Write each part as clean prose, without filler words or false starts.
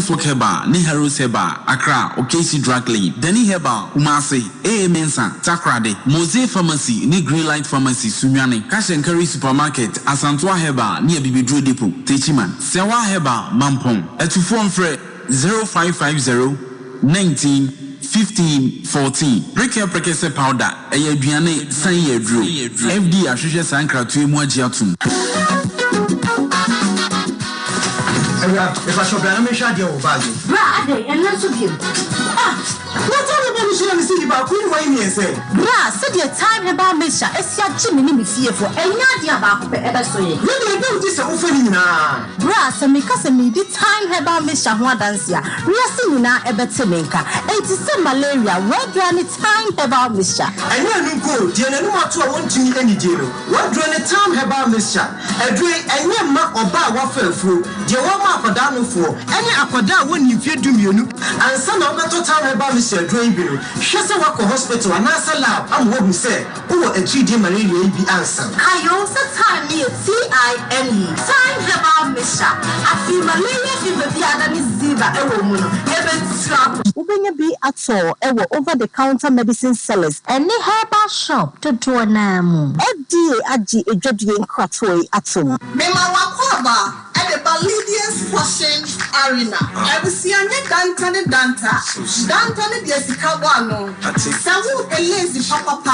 Swak Heba, Ni Heroes Heba, Accra, Okesi Drug Lane, Denny Heba, Umase, A. Mensa, Takrade, Mose Pharmacy, Ni Green Light Pharmacy, Sumiani, Cash and Curry Supermarket, Asantwa Heba, near Bibidro Depot, Techiman, Sewa Heba, Mampong, at to phone for 0550 19 15 14. Breaker Prekese powder, a Yabiane, Sanye Drew, FD Ashisha Sankra to Mwajiatum. If I shall be a shot your body. Brad, and lots of him. What's all the money she see about Queen Wayne and say? Brad, said your time about Misha, as your Jimmy fearful, and Nadia about ever so. Really, do this offering now. Brad, and because me the time about Misha Wadansia, we are seeing now a better maker. It is some malaria, what do any time about Misha? And you go, dear, no matter what to meet any deal. What do any time about Misha? A drink and your mark or bar waffle fruit, dear one mark or down for any aquada when you fear do you and some of the time about Mr. Drain Bill. She's a walk hospital and answer loud. I'm what we say. Oh, a 3D malaria be answer. I also time me TINE. Time about Misha. I feel malaria fever the other is Ziva, a woman, even strap. Ubenya be at all, over the counter medicine sellers, and the herbal shop to do a namu. FDA Aji a judging cratway at all. Mema Wakoba. The Balidians Fashion Arena. I will see a Dantani Dantani Biasicabano. Samu a lazy papa,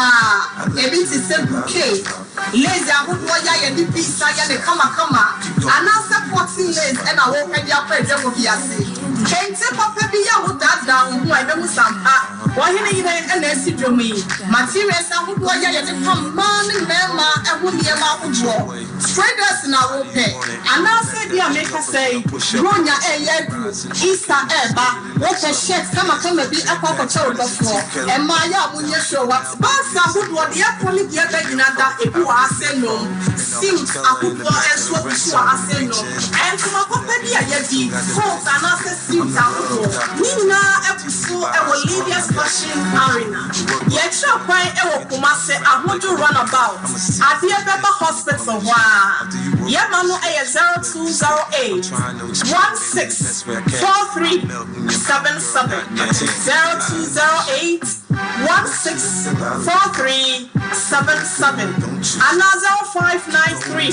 a bit is a bouquet. Lazy, I would wire and the pizza and the kama. And now supporting lace and I walk at your present of Yassi. Can't say Papa Bia would that down, who I know some. Why even an essay to me? Materials, I would wire and the come man and Mama and would be a mouth of war. Traders in our pay. And now dear make us say, Ronya Easter Eba, what a shit, come be a papa child of war, and Maya when you show up. Bassa would what the actually be a beginada, if you are saying no, seems a good war and swap to our saying no. And to my papa, dear Yeti, folks and after seems out of war. Nina episode a Olivia's Fashion Arena. Yet shall cry a Kumase, I want to run about. I dear Pepper Hospital, wow. Yamano A 0208 164377 0208 164377 and 0593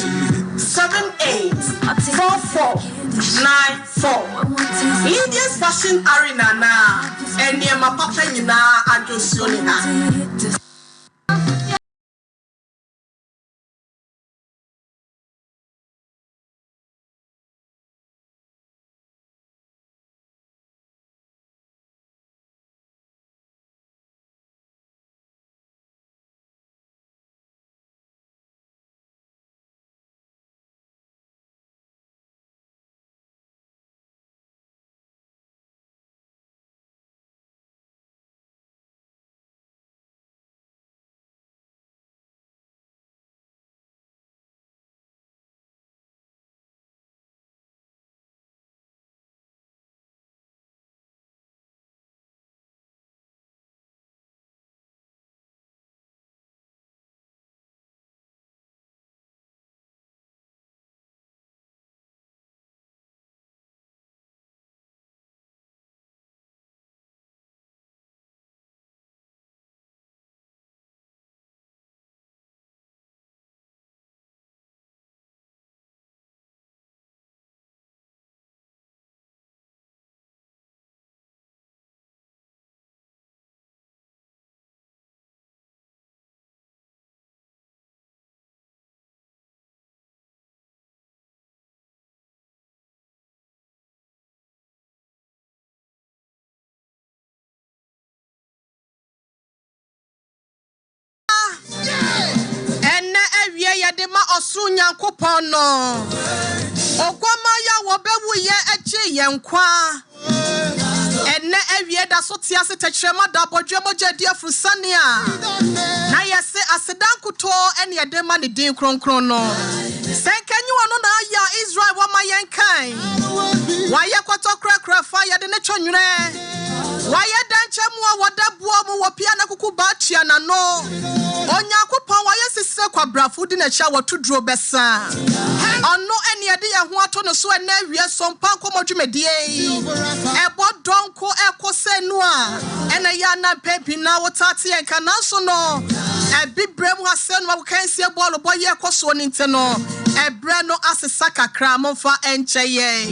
784494. Lydia's Fashion Arena now, and near my papa na Adosonina. Dema osunya kopono okwama ya wobewu ye echi yenkwa enne ewie da so tiase techrema da bodwemogya dia frusania na yese asedankuto ene yedema ne din kronkron no senkanyi wono na ya Israel wa mayenkan waye kwatokra fa yede ne twonwere waye danche mu wadaboa mu wopia na kuku ba chia na no Onyankopon wa yesise kwabrafo di na cha watudro besa ono ene ade ye ho ato no so ene wie Sompa Nkomo dwumedie ebo donko ekosenu a ene ya na pepi na wotate enka na so no ebibrem asenu wa kansie ball boy ekoso ni nte no ebre no asesa kakra momfa encheye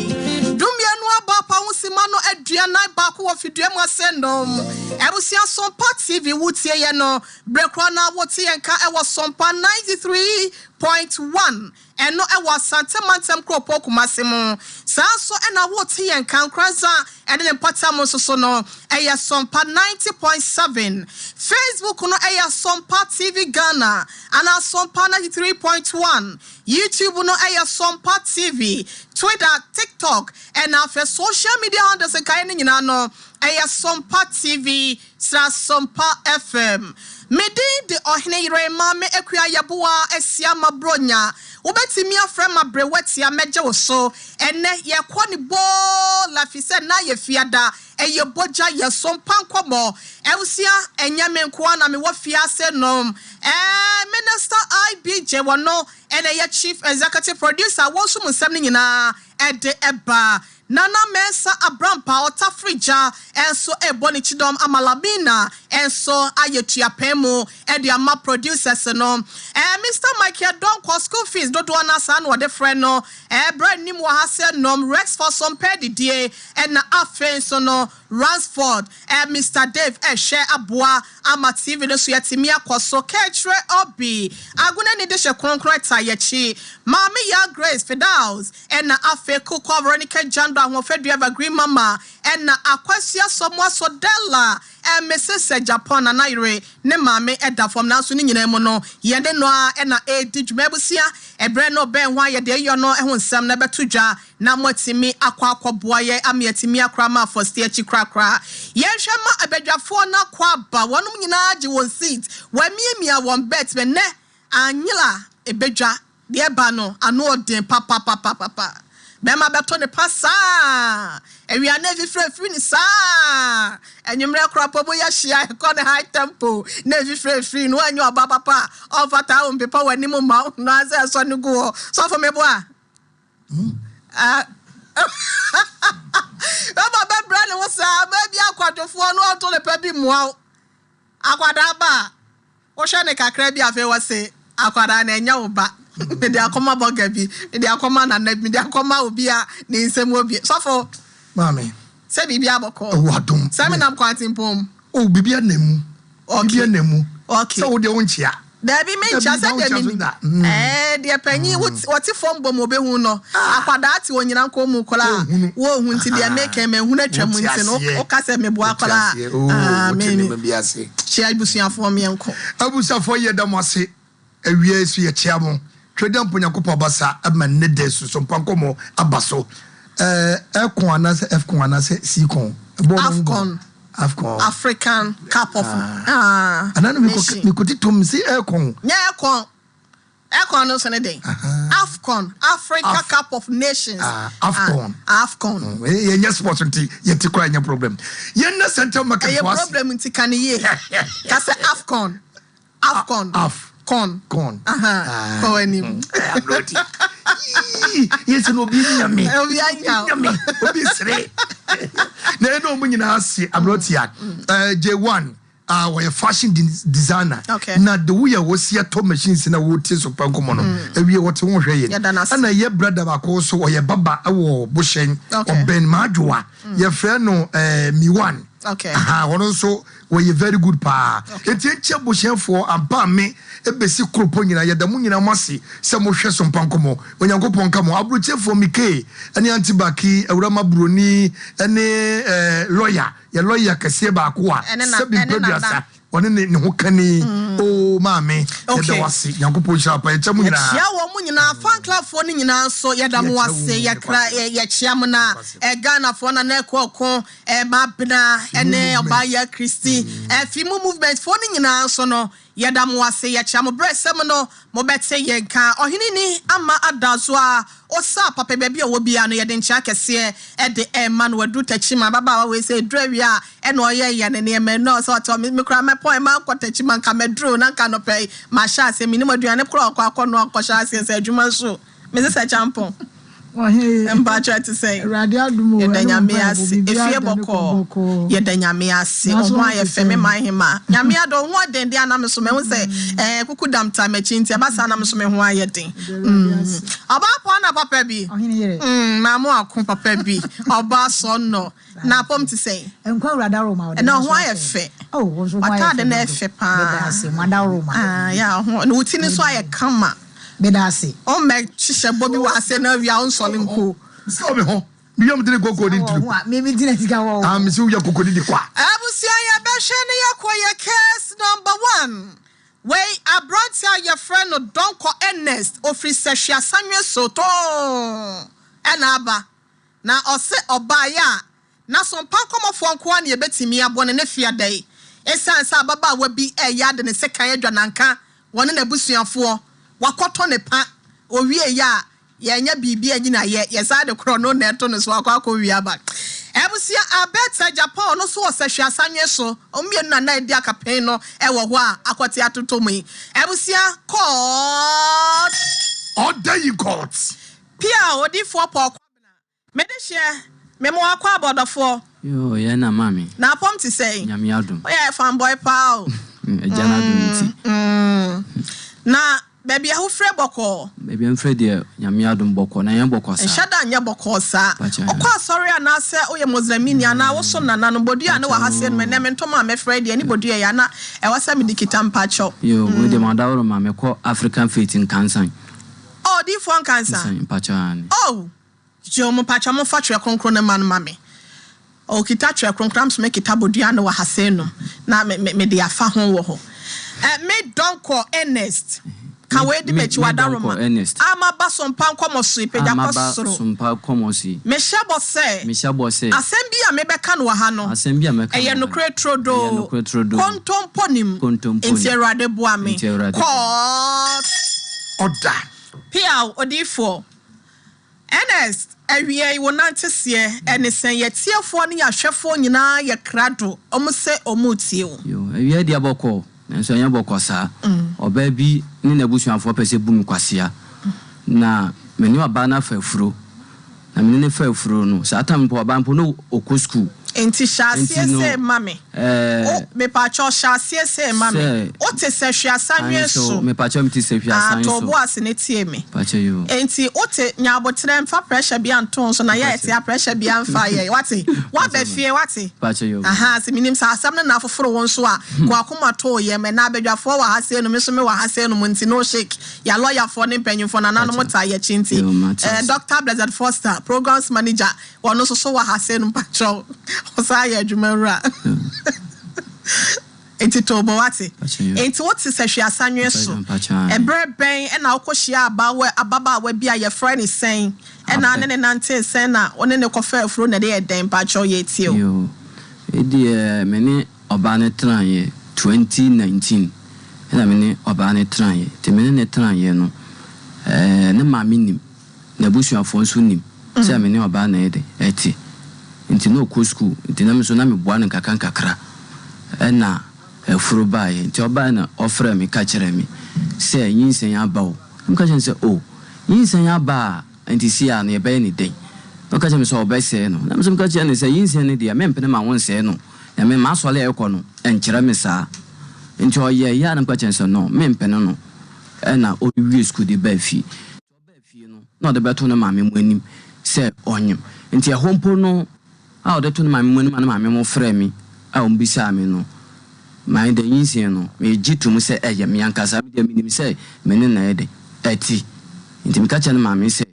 dumie no aba pa husima no aduana ba ko ofidua mu asendom ebusia Sompa TV wutie ye no brekro na wote enka ewo Sompa 93.1 eno ewa Sante Mantem kropo kumasemu sanso ena wote yenkan kranza ene ne patam so no eya Sompa 90.7 Facebook no eya Sompa TV Ghana ana Sompa 93.1 YouTube no eya Sompa TV Twitter TikTok and after social media handles kan nyina no eya Sompa TV /Sompa FM Medi de ohene yire ma me akua yaboa asia mabronya wobetimi afra mabrewati ameje wo so ene ye kwoni bo la fise na ye fiada eye boja ye Sompa Nkomo ewusia enyame nkoa na me wofia se nom Minister IBJ wono ene ye chief executive producer wo so musem ni nyina ede eba Nana Mensa Abrampa Otafrija enso eboni chidom amalabina enso ayetua pemu edi ama producers no Mr. Michael Donko school fees dodo na san wo de friend no brand nim wa hase nom Rex for some pedi die na afenso no Ransford Mr. Dave share aboa ama TV no so yetimi akoso kechre obi aguna ni de she kronkron tayechi mama ya Grace Fidaus na afeko Veronica Jando ahofedu evergreen mama na akwasia somwa sodella Mrs. Japan na Naire ne mame eda from na so ni nyina mu no yende no na edi dwumabusia ebre no ben hwa ye de yo no ehun sam na betudwa na motimi akwakoboa ye amiatimi akrama for stay chikrakra ye hwema abadwafo na kwaba wonum nyina age won seat wa miemia won bet be ne anyila ebedwa de ba no ano odin papa Bema beto ne pasa ewia na free ni sa enyumre kropo bo ya hia e ko ne high tempo na free no anyo aba papa ofata o mpepa wani mu ma no aza so ne go so for me bo a baba be bra ne wo sa ba bi akwadofo no auto le pa bi mu akwada ba wo hwe ne kakra bi afa wo se akwada na enya wo ba me de akoma boga bi me de akoma na me de akoma obi a ne nsem obi so for mami se bibi aboko wadum se me nam kwantin pom bibi anemu bibi anemu okay so wo de wonchia da bi me ncha se de mi de panyi woti fom bom obehu no akwada ati onyina nkomu kola wo hu nti de make me hu na twam nti no o ka se me bo akola me bi ase chia ibusuafo me enko abusafo ye damase awie su ye chiamo twede mponyakopo basa ama ne de su Sompa Nkomo abaso ekon anase efkon anase sikon Afcon African Cup of ananu mi ko titom si ekon nya ekon no sene dey Afcon Africa Cup of Nations Afcon ye nya sport nti ye ti kwa nya problem ye na center market was ye problem nti kan ye ka se Afcon Con. Oh, any. Yes, no be yummy. Obi sre. No money na see. I'm not here. J1. We fashion designer. Okay. Na the way was here to machines na wo tie Sompa Nkomo no. We what won hwe ye. Na ye brother ba ko so o ye baba awo boshen oben madwoa. Ye frɛ no Mi1. Okay. Ono so we very good pa. Etie boshen for ampa me ebesi kropo nyina ye da mu nyina mase se mo hwe Sompa Nkomo. Onyankopon ka mo abroche for Mike ene antibaki awurama broni ene lawyer ye lawyer kase ba ko a se bi producer one ne ho kani o maame ye da wase Nyankopon hira pa ye chamu nyina ya wo mu nyina fan club fo ne nyina so ye da mo wase ye kra ye chiam na Ghana fo na na ekoko mabna ene oba ya Christy fimu movement fo ne nyina so no yɛda mo ase yɛkyɛ mo brɛsɛm no mo bɛte yɛnka ɔhene ni ama adazo a osa papa baabi a wobia no yɛde nkyɛ akɛseɛ ɛde ɛma no wadu tachima baba we say drawi a ɛna ɔyɛ yɛ ne nneɛma no so ɔtɔ me kura me point ma akɔ tachima nka medro na nka no pɛ ma hyɛ ase minim aduane kora akɔ no akɔ hyɛ ase sɛ adwuma so me sɛ champion Mbacha to say Radiadumo Yedanyamias if you boko Yedanyamias why a femi my hima Yamia don't want then the anamsume will say kukudam time a chinti abasanamsume who I yeti about one papa bi Mamo kumpa pebi oba son no na pom to say and call Radaroma and now why a fe oh what are the nefe pa yeah no tinis why a kama Bedasi. Oh, make Chisha Bobby was saying of your own solemn who. So me home. Me am didn't go into maybe didn't go. I'm so you could do qua. I will see your bashania case number 1. Way I brought your friend or don't call Ernest or free Sashia Samuel Soto. And Abba. Now or say or buy ya. Now some Nkomo for Kwan ye betty me a born in a fear day. Essence Baba will be a yard and a second nanka. One in a bush and 4. Wakoto ne pa owie ya nya bibi anyina ye yesa de krono neto no so akwa wi aba ebusia abeta Japan no so osahwe asanwe so omienu na na di akapen no ewo ho a akote atoto mu ebusia court order you court pia odifo pokwa na me de hye me mo akwa abodofo yo ye na mami na pom ti say nyame adum oya fanboy pa o ejana dum ti na baby ahu frɛ bɔkɔ baby mfrɛ de nyame adom bɔkɔ na yɛn bɔkɔ sa nhyada nya bɔkɔ sa ɔkɔ sorry ana sɛ oyɛ muslimini ana wo so nana no bodua ne wa hase no me ntoma me frɛ de ne bodua ya na ɛwɔ sɛ me dikita mpacho yo we de mandawro ma me kɔ African faith in cancer oh di fon cancer mpacho an oh jo mo pacho mo fa twerɛ kronkron ne man ma me o kita twerɛ kronkron so me kita bodua ne wa hase no na me de afa ho wo ho me don't call Ernest Can we di mechi wada Roma? Ama ba Sompa Nkomo so ipeja kosoro. Sompa Nkomo si. Meshabo se. Asembi a mebeka no ha no. Asembi a meka. Eye no kretrodo. Kontomponim. Enti Awurade boa me. Court. Order. Pia odifo. Ernest awie wonante se enesen yetiefo ne yahwefo nyina ye krado. Omo se omutie o. Yo, awie dia boko. Nanso nya bokosa oba bi ni nabusuafo pese bumi kwasea na meni oba na fafuro na meni ne fafuro no satam po oba mpo no okosku enti hyasie se mame me pa cho hyasie se mame o te se hwasanwe so me pa cho me te se hwasanwe so to bo ase ne tie me pa cho yo enti o te nya abotre mfa pressure bi anton so na ye te pressure bi anfa ye wate wa ba fie wate pa cho yo aha se minim sa asam na afoforo won so a kwa akoma to ye me na abadwafo wa hase no me so me wa hase no nti no shake ya lawyer for ne mpanyimfo na nanom ta ye chinti Dr. Blessed Foster programs manager wono so wa hase no pacho Osaya Jumara. Enti tobo wate. Enti what is a shia sanwe so. E bre ben e na okohia ababa we bia ye friend is saying e na ne nante sen na one ne kofa afro na de den pa cho ye tie o. Yo. E de meni oba ne tran ye 2019. E na meni oba ne tran ye. Te meni ne tran ye no. Ne ma minim. Na busuafo nso nim. Se meni oba na ede eti. Nti no ko school nti na me so na me boa ne kakra na afuro bae nti oba na ofra me ka kire me se yinsen aba o nka chen se o yinsen aba nti si a na e ba ni den no ka chen me so oba se no na me so ka chen ne se yinsen ne dia me mpene ma won se no na me ma so le ekọ no enkire me sa nti o ye ya na ka chen se no me mpene no na o wi school di ba fi no no de beto na ma me mu anim se onyem nti e hompo no a odeto no mame mu na mame mo frɛ mi a o mbisa me no my de yinsen no me gitum se eye me yankasa me de minim se me ne na ede ati nti me ka che na mame se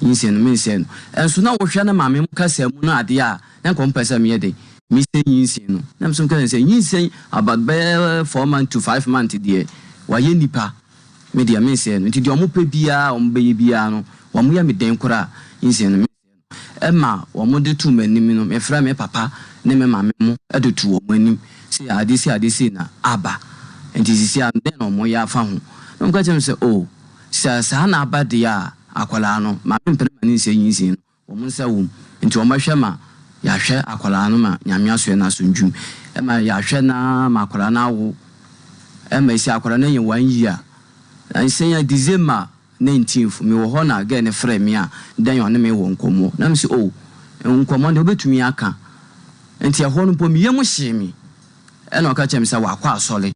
yinsen no me se no enso na wo hwɛ na mame mo kasa mu no ade a na ko mpasa me ede me se yinsen no na me so ka se yinsen about 4 months to 5 months de wa ye nipa me de me se no nti de o mo pe bia o mo be ye bia no wa mo ya me den kora yinsen no Emma, or mode to many minimum, a friend, my papa, name my memo, at the 2 when him say, I did see na Abba. enti sisi an den no mo ya fa ho no ka chem se oh sa na abade a akwala no ma mpere mani se yinsin no wo mun sa wo enti wo ma hwe ma ya hwe akwala no ma nyame aso na so ndwum e ma ya hwe na ma akwala na wo e ma isi akwala na ye 1 year an senya December 19th me wo ho na ga ne frɛ me a dan yo ne me wo nkomo na me se oh nkomo de obetumi aka enti ho no po me yemu hye me e na ka chem se wa kwa asole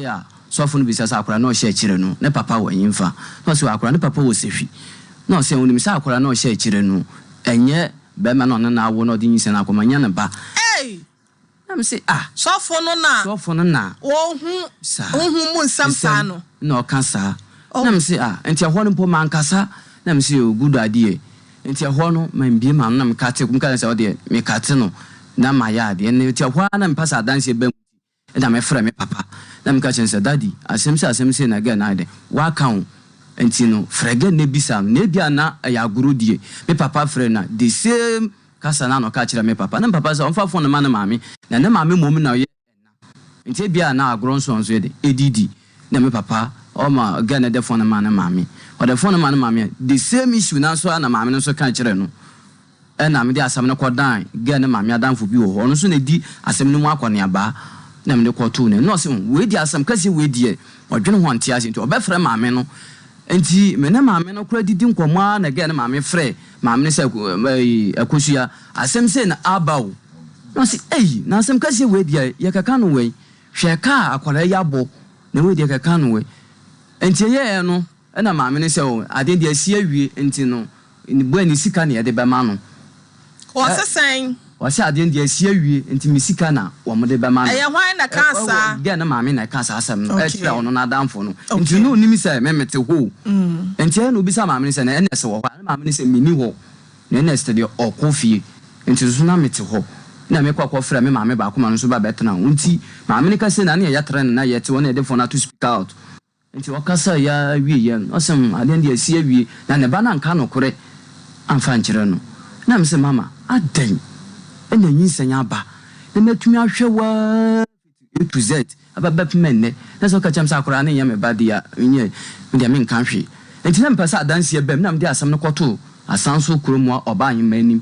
a sofo no bisa sa akwala na o hye akire no ne papa wo yimfa no se akwala ne papa wo sehwi no se onim sa akwala na o hye akire no enye be ma no na awo no de nyise na akomanya ne ba na me se sofo no na ohun mu nsamsa no na o ka sa na me se enti ho no po man kasa na me se good idea enti ho no man bi ma no na me ka te kum ka se o de me ka te no na ma ya de enti ho na me pasa danse ba na me frɛ me papa na me ka chen se daddy asem se na ga na de wa kan enti no frɛga ne bisa na bia na ya guru die me papa frɛ na the same kasa na no ka kyerɛ me papa na papa se on fa phone na maame na ne maame mom na ye enti bia na agro nso de edidi na me papa o ma ga na de phone na maame o de phone na maame the same issue na so na maame no so ka kyerɛ no na me de asam ne kodan ga na maame adanfo bi wo ho no so na di asam no mu akɔne aba na me de kɔto ne no se we di asam kasi we di odwene ho ante ase enti obɛfrɛ maame no enti me na maame no kura didi nkomo na ga na maame frɛ maame ne se akosua asem se na abawo no se na asem kasi we di ye kaka no we hwɛ ka akwara yabo na we di kaka no we enti ye no na maame ne se o ade di asie awie enti no ni bo ani sika na ye de be ma no o se sen o se ade di asie awie enti mi sika na wo mo de be ma no ye hwan na kansa ga na maame na kansa asem no e kira ono na damfo no enti no ni mi se memete ho enti no bi sa maame ne se na ene se wo kwa na maame ne se mini ho na ene se de okofie enti so na mete ho na me kwa frɛ me maame ba akoma no so ba betena nti maame ne ka se na ne ya tren na ye te wona de phone to speak out nti wakasa ya wie ye osem ade de asie wie na ne ba na nka no kore amfa nkyere no na me se mama adan ena nyinsanya ba na matumi ahwɛ wa to z aba bepmenne na so ka cham sa akora na ye me ba dia nye me dia me nka hwe nti na mpasa adanse bam na me dia asam ne kɔto asanso kromu oba anyimanim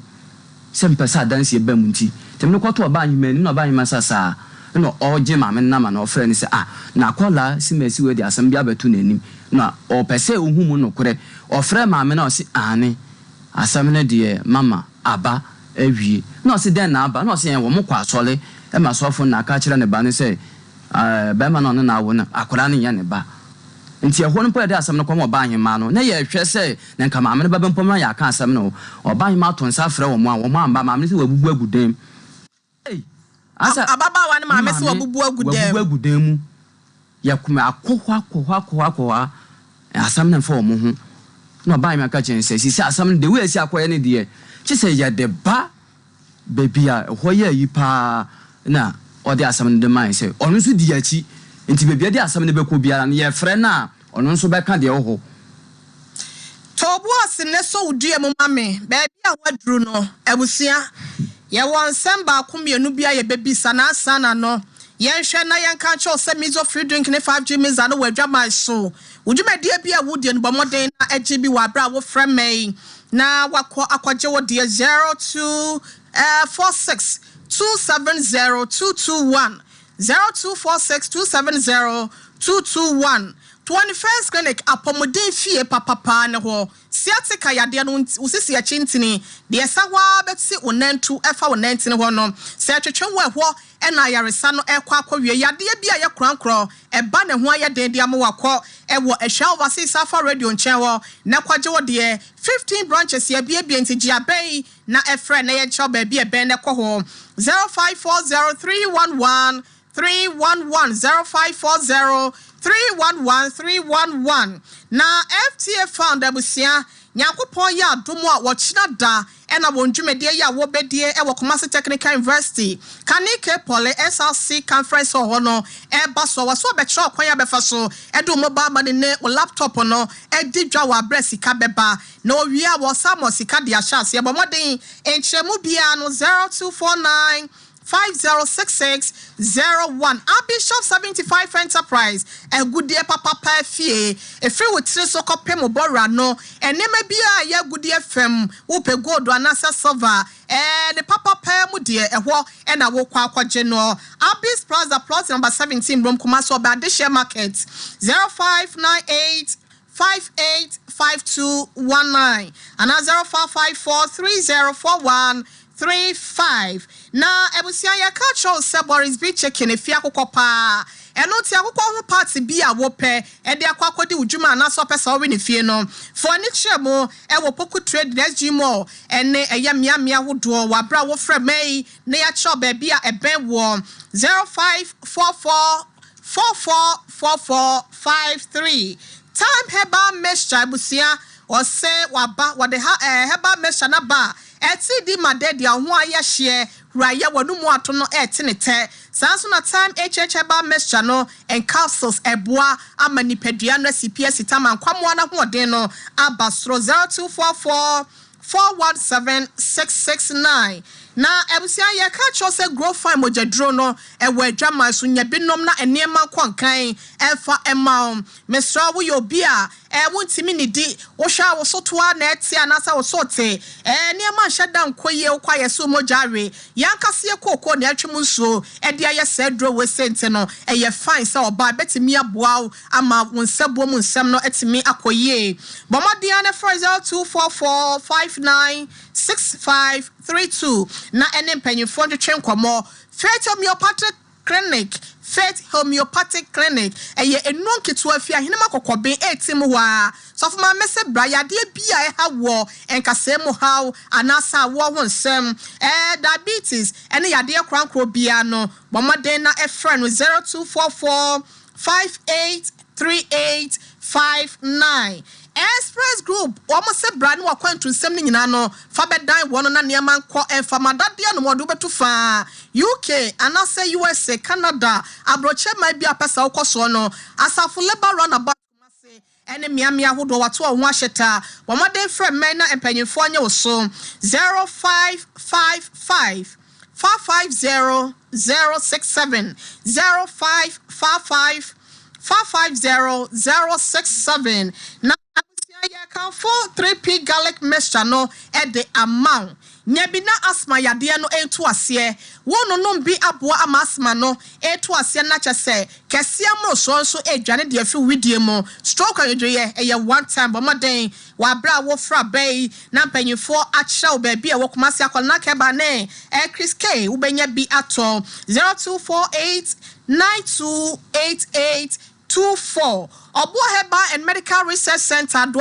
se mpasa adanse bam nti temne kɔto oba anyimanim na oba anyimasasa na oje ma me na ma na ofre ni se na akola si mesi we dia asam bia betu nanim na opese ohumu no kore ofre ma me na o si ane asam ne de mama aba awie na o si den na aba na o si en wo mo kwa asole e ma sofo na aka kire ne ba ne se ba ma no na wo na akora ne ya ne ba nti ehwo no po de asam ne komo ba ahema no na ye hwe se na nka ma me ba bempom na ya aka asam no oba ahema to nsa frɛ wo mo a wo ma amba ma me se wabubu agudem asa ababawa ne maame se wabubu agudem mu yakuma akohwa asam na fa wo mo ho na oba ahema ka chen se si asam de we si akoye ne de chi se ya de ba bebia ho ye yi pa na odi asam de man se onu so di achi nti bebia de asam ne beko biara na ye frɛ na onu nso beka de ho tobu asine so udue mu mame bebia wadru no abusia ye won samba akomienu bia ye bebisa na asana no yenhwe na yenka cho se mizo free drink ne 5G miza no wadwa man so udwumadi bia wudie no bomoden na agbi wa bra wo frɛ me na wakɔ akɔgye wo de 0246 270 0246 270 221 21st clinic apomodin fie papa ne ho siatika yade no usisi achintini de sawa beti onantu efa onantini ho no se twetwe wo ho ena yaresa no ekwa akɔwie yade bia ye krankro eba ne ho ayɛ den am wakɔ ewo ehwa overseas safa radio nchen ho na kwagye wo de 15 branches ya bia ntigi abai na efre na ye choba bia ben ne kɔ ho 0540311311 0540311311 na FTA found abusia Nyankopon ya adomo a wochina da ena wondwumede ya wobedie e Kumasi Technical University Kanike Pole SRC conference ho no e baso waso betro kwan ya befa so e do mobile money ne laptop no e didwa wa bresika beba na owia wo samo sika dia chance e bomoden enchemu bia no 0249 506601. Our Bishop 75 Enterprise. A good dear papa fee. A free with Trisoko Pemobora no. And name be a ya good dear fem. Upe go do anasa sova. And the papa pemu dear a walk and a walk qua general. Abis Plaza Plot number 17 Room Kumaso Badisha Market 0598 585219 and 0554304135. Now, Ebusia ya cultural Boris be checking if ya kopa. And not ya ko party be a wope e de akwa di ujuma na so pesa we ne fie no. Furniture mo e wo poku trade SG mo ene eya mia wodo wa bra wo fra mai na ya cho ba bia e ben wo 0544 444453. Time heba mixture Ebusia or say waba what the heba mixture na ba. Eti di madedi ho aye hye raya wonu mu ato no etinete sanso na time hhba mixture no and capsules eboa amani pedua no CPS tama kwamo na hoden no abasro 0244 417669. Na Ebusia ye ka cho se grow fine mojadro no e wa adwama so nya binom na enema kwankan emfa ema mesra wo yo bia wontimi ni di wo hwa wo so toa na etia na sa wo so te enema hyada nkoye wo kwaye so mojare yankase kokko na atwem nso e dia ye sedro we sente no e ye fine sa oba betimi aboa ama wonsabo mu nsem no etimi akoye bomadia na 0244596532 na ene mpanyifo ntwe nkomo Faith Homeopathic Clinic eye enun ketu afia hinema kokobe etim wa so for my message braya de bia e ha wo enkase mu haw anasa wo wonsem diabetes ene yade krankro bia no bomaden na e friend 0244 583859 Express Group almost say brand wa kwantu nsem ni nyina no fa bedan wono na neema nko enfa madade no modu betu fa UK and I say USA Canada abroche mai bia pesa ukoso no asafo labor run about say ene miamia hodo wato ho ahyeta bomaden frem men na empanyefo anya wo so 0555 550067 0555 550067 na ya kan for 3p garlic mixture no e the amount nyabina asma yade no entu ase wono no bi aboa ama asma no etu ase na kyese kese amro so edwane de afi widie mo stroke ayedwe e one time but maden wa bra wo fra bay na mpanyifo akyerɛw ba bi e wo komase akola keba ne Chris K ubenya bi ato 0248 928824 Obo Heba and Medical Research Center do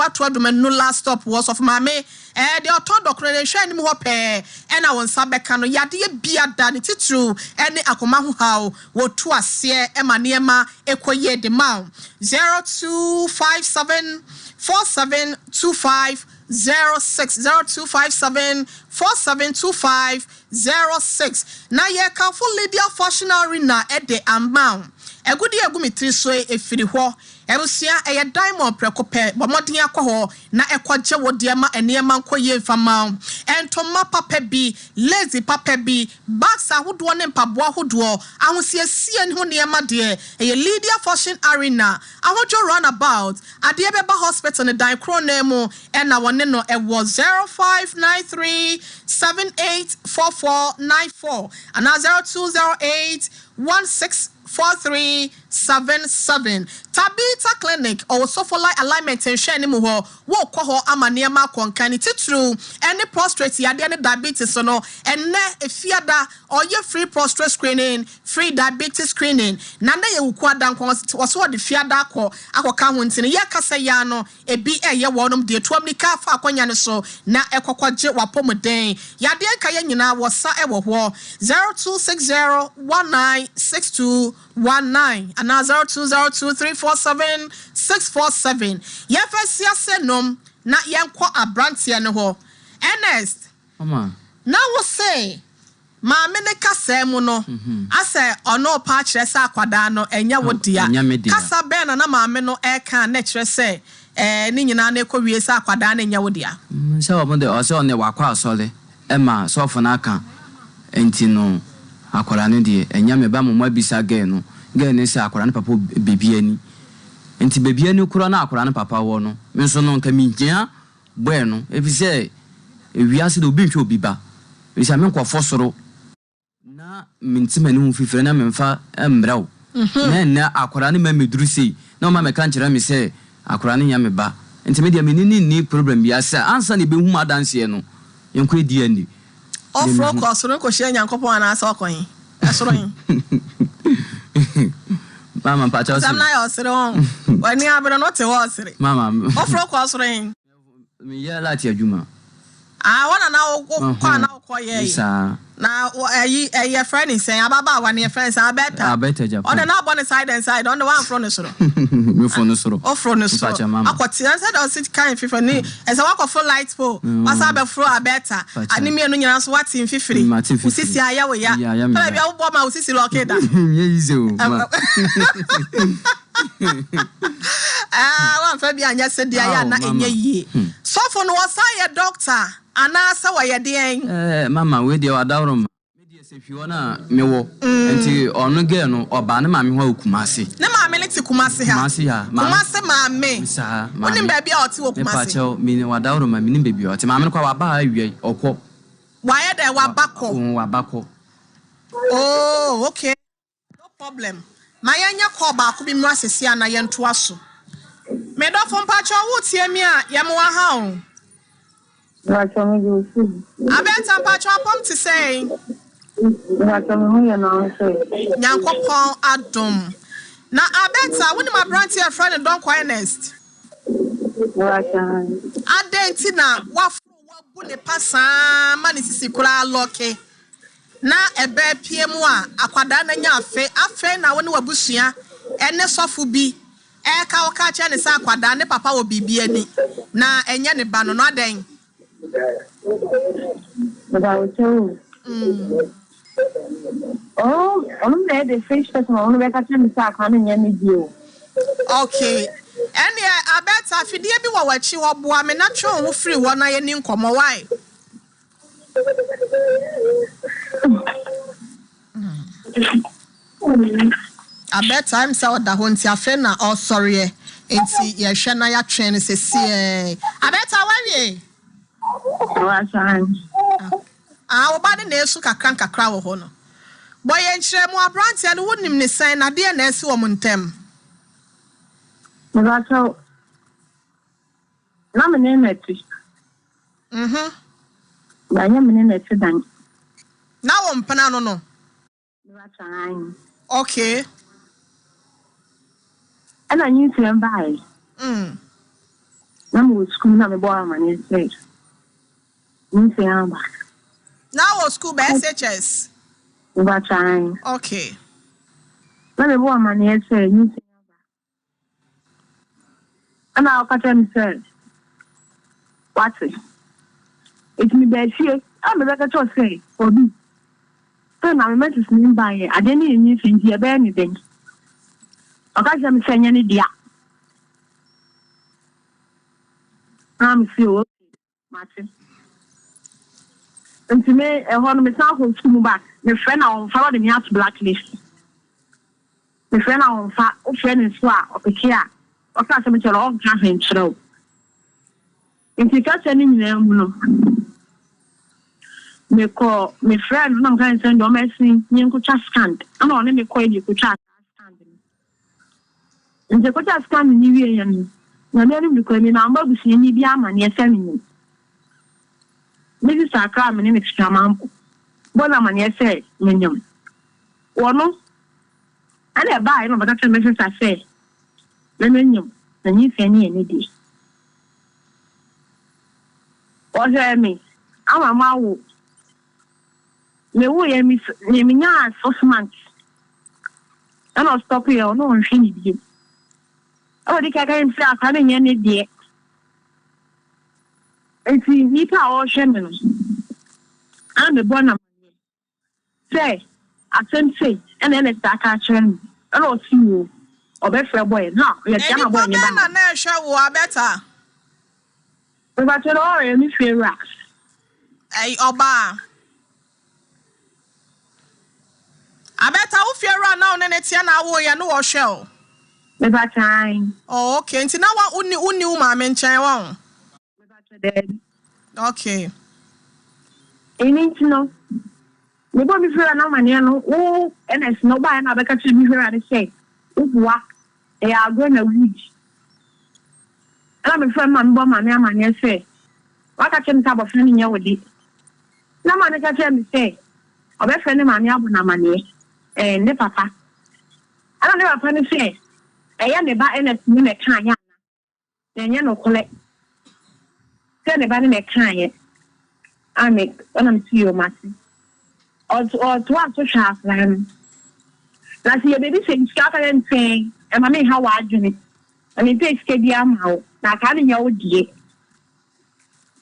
no last stop was of mame the auto declaration ni mo pe and I won sabeka no yade bia da ne titru ene akoma ho haw wo to ase ema niema ekoye de ma 0257 4725 06 0257 4725 na ye kan for Lydia Fashion Arena at the amount egudi egumitri so efiri ho Ebusia eye diamond prekope bomodin akọ na ekwaje wode ma enema nkoye mfama entoma papa bi lazy papa bi bags ahodo ne mpabo ahodo ahosiesie ne ho niema de eye Lydia Fashion Arena ahojo runabout ade beba hospital ne dan kro na mu na wone no e was 0593 784494 and 0208 164377 Tabita Clinic also for like alignment and share mu ho wo kɔ ho amaniema konkan titru any prostrate ya de diabetes no enne efiada or ye free prostrate screening free diabetes screening na na ye wukwada nkon so de fiada akɔka ho ntine ye kasa ya no ebi eye wonom de tuamnika fa akonya ne so na ekɔkɔgye wapɔmden ya de ka ye nyina wosa ewo ho 0260196219 and 0202347647 yefesia senom na yenko abrantie ne ho Ernest mama na wo say ma me ne kasa mu no ase ono pa kire sa akwada no enya wodia kasa be na ma me no e kan na kire se ni nyina na ekowie sa akwada na enya wodia se wo de o se one wakwa asole e ma so fo na kan enti no akwara no de enya me ba mama bisa ge no ge ne se akwara no papa bebi ani enti bebi ani kura na akwara no papa wo no me so no nka mi gia boy no efise ewiase de obi ntwe obi ba bisa me nkofo soro na mintimani hu fifire na memfa embrawo na akwara no ma meduru sei na ma me kan kire me se akwara no nya me ba enti me de me ni problem bi asa ansa ne be hu ma danse no yenko edi ani ofro ko soro ko hye nyankopon ana asa okoyin esoro yin mama pacha sam na yo soro wani abro no te wo sere mama ofro ko soro yin me ya lati adwuma wana na wo kwa na wo ye na your friend is saying ababa one your friends are better Japan on the na on the side and side on the one front soro me front soro front soro akwoti answer don sit kind fifa ni as a work for light pole wasa be fro a better ani me no nyina so what in fifiri usisi aya we ya na bia wo ma usisi lokeda ye easy o wan fa bia anya se dia ya na enye yie so for no wasa ye doctor anasa wa ye den mama we de wadawro me de se hwi wona mewo enti onu ge no oba ne mame ho akumase ne mame leti kumase ha kumase mame sa mame oni baabi a oti wo kumase me pacho mi wadawro ma mi ni baabi oti mame kwa wa ba awie okwo wa ye de wa bako oh okay no problem ma yanya ko ba ko bi mu asese ana ye nto aso me do fo pacho wo tie mi a ye mo wa ha o abeta pacho pom to say nyankopon adom na abeta woni ma branch your friend don quietness adenti na wabu ne pasa ma ne sisi kura loke na ebe piemu a akwada na nya afe na woni wabusua ene sofo bi ka oka che ne sa akwada ne papa wo bibi ani na enye ne ba no no aden Oh, I'm there the fish person on the catching the sack on any deal. Okay. And I bet I feel be what you are boy, me not sure who free one I any come away. I bet I'm so that one tia fena or sorry. And see, yeah, Shana ya train is a see. I bet I our body nesu kakranka krawo hono. Boy enchire mu abranti ade wonim ne san na de na esi wo muntem. Magacho. Na me neti. Ba nya me neti dan. Na wo mpana no no. Magacho. Okay. Ana nyi tiem bai. Na mo school na me boy man is say. Nti Now what school by SHS? Magacho. Okay. Na me boy man is say nti ana akatem say what it me be fie am be ka to say obi so na me message me buy ade ni nyi finti e be ni den akatem say nya ni dia am see o mate nti me e ho no me san ho school back me friend na on follow the me out blacklist me friend na on fa o friend nso a opekia o ka se me chero o ka hen chero nti ka se ni nyina mu no me call me friend na kan send o message nyen ko cha scan ana on me call ni ko cha scan nti ko cha scan ni wie yan na me ko ni na mba busi ni bi ama ni ese ni me di sakra me ni extraman bona ma ni ese nyam wono ana ba ino ba ka me se say me nyam na ni fe ni di oje mi ama mawo me wo ye mi nya 6 months ana stop here no on hwe ni bi o di ka kan fi aka na nya ne die enti ni pa o hwe me no ana me bona say atem say ene ne ta ka chen ana o si wo obe frɛ boy na ye tia boy ni ba na na hwe wo abeta we ba tell all ye mi fie racks ai oba now na netia na wo ya no wo hwe Me ba time. Oh, okay. Nti na wa uni uma me nchen wa. Me ba dead. Okay. Eni no. Me bo mi fira na mane no wo ns no ba na be ka chi mi fira de say. Ubua e agro na weed. Ala me fira ma mbo mane say. Waka chem ta bo fira ni nya wodi. Na mane ka chem say. Obe fira ni mane abu na mane. Ne papa. Ala ne papa ni say. Eya ne ba ns ni me kan ya na. Nya no kole. Say ne ba ni me kan ye. Ame when I'm see you mati. Or to want to shop them. Last year, baby saying, Scott and saying, and mammy, how are you? And it takes KDM how, not having your dear.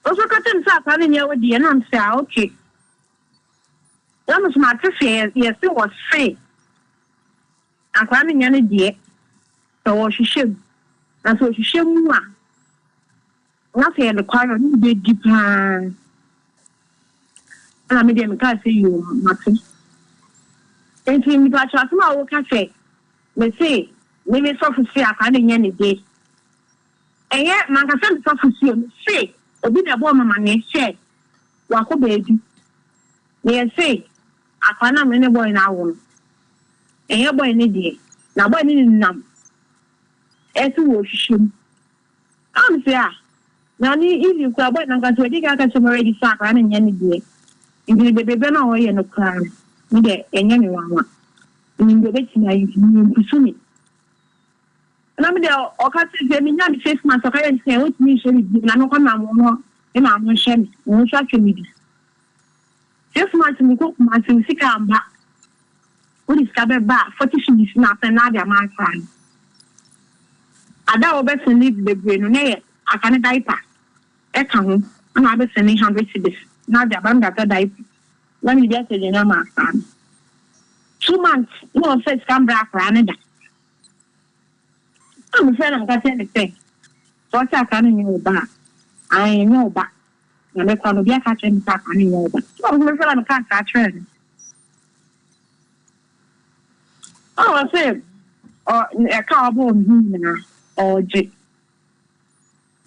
Also, cut himself having your dear, and I'm saying, okay. That was my prefer, yes, it was free. I'm having any dear. So she should. And so she should move. Nothing in the corner, you did deep. And I made them say you, Martin. And to me, but I will cafe. Me say, maybe so for say I can't any day. And yet, man, I said so for say, obi na bo mama ne share. Wa ko baby. Me say, akwana me ne boy na wo. And your boy ne dey. Na boy ne nam. Esu wo hwehwem. Am say ah. Na ni if you kwa boy na ka so di ka so already sa akwana ne nya ne dey. Ndi bebe na wo ye no kran. Me de enya me wanwa. Ni bebe tina yi ni kusumi. Na me de o ka se me nya me 6 months o ka yen say what me share bi na no kwa na mo no e ma mo share me mo sha twemi bi 6 months me ko ma se sika amba o di ska be ba 40 shillings na pe na dia ma kan ada o be se need the brain no ne aka ne diaper e ka ho na be se ni 100 cedis na dia ba ndata diaper na me dia se je na ma kan 2 months no se ska mbra akra ne da I'm saying I'm going to say, what's that kind of new back? I know back. And they're going to be a catching back on your back. I'm going to say I'm a catch trend. Oh, I said, or a carbon or J.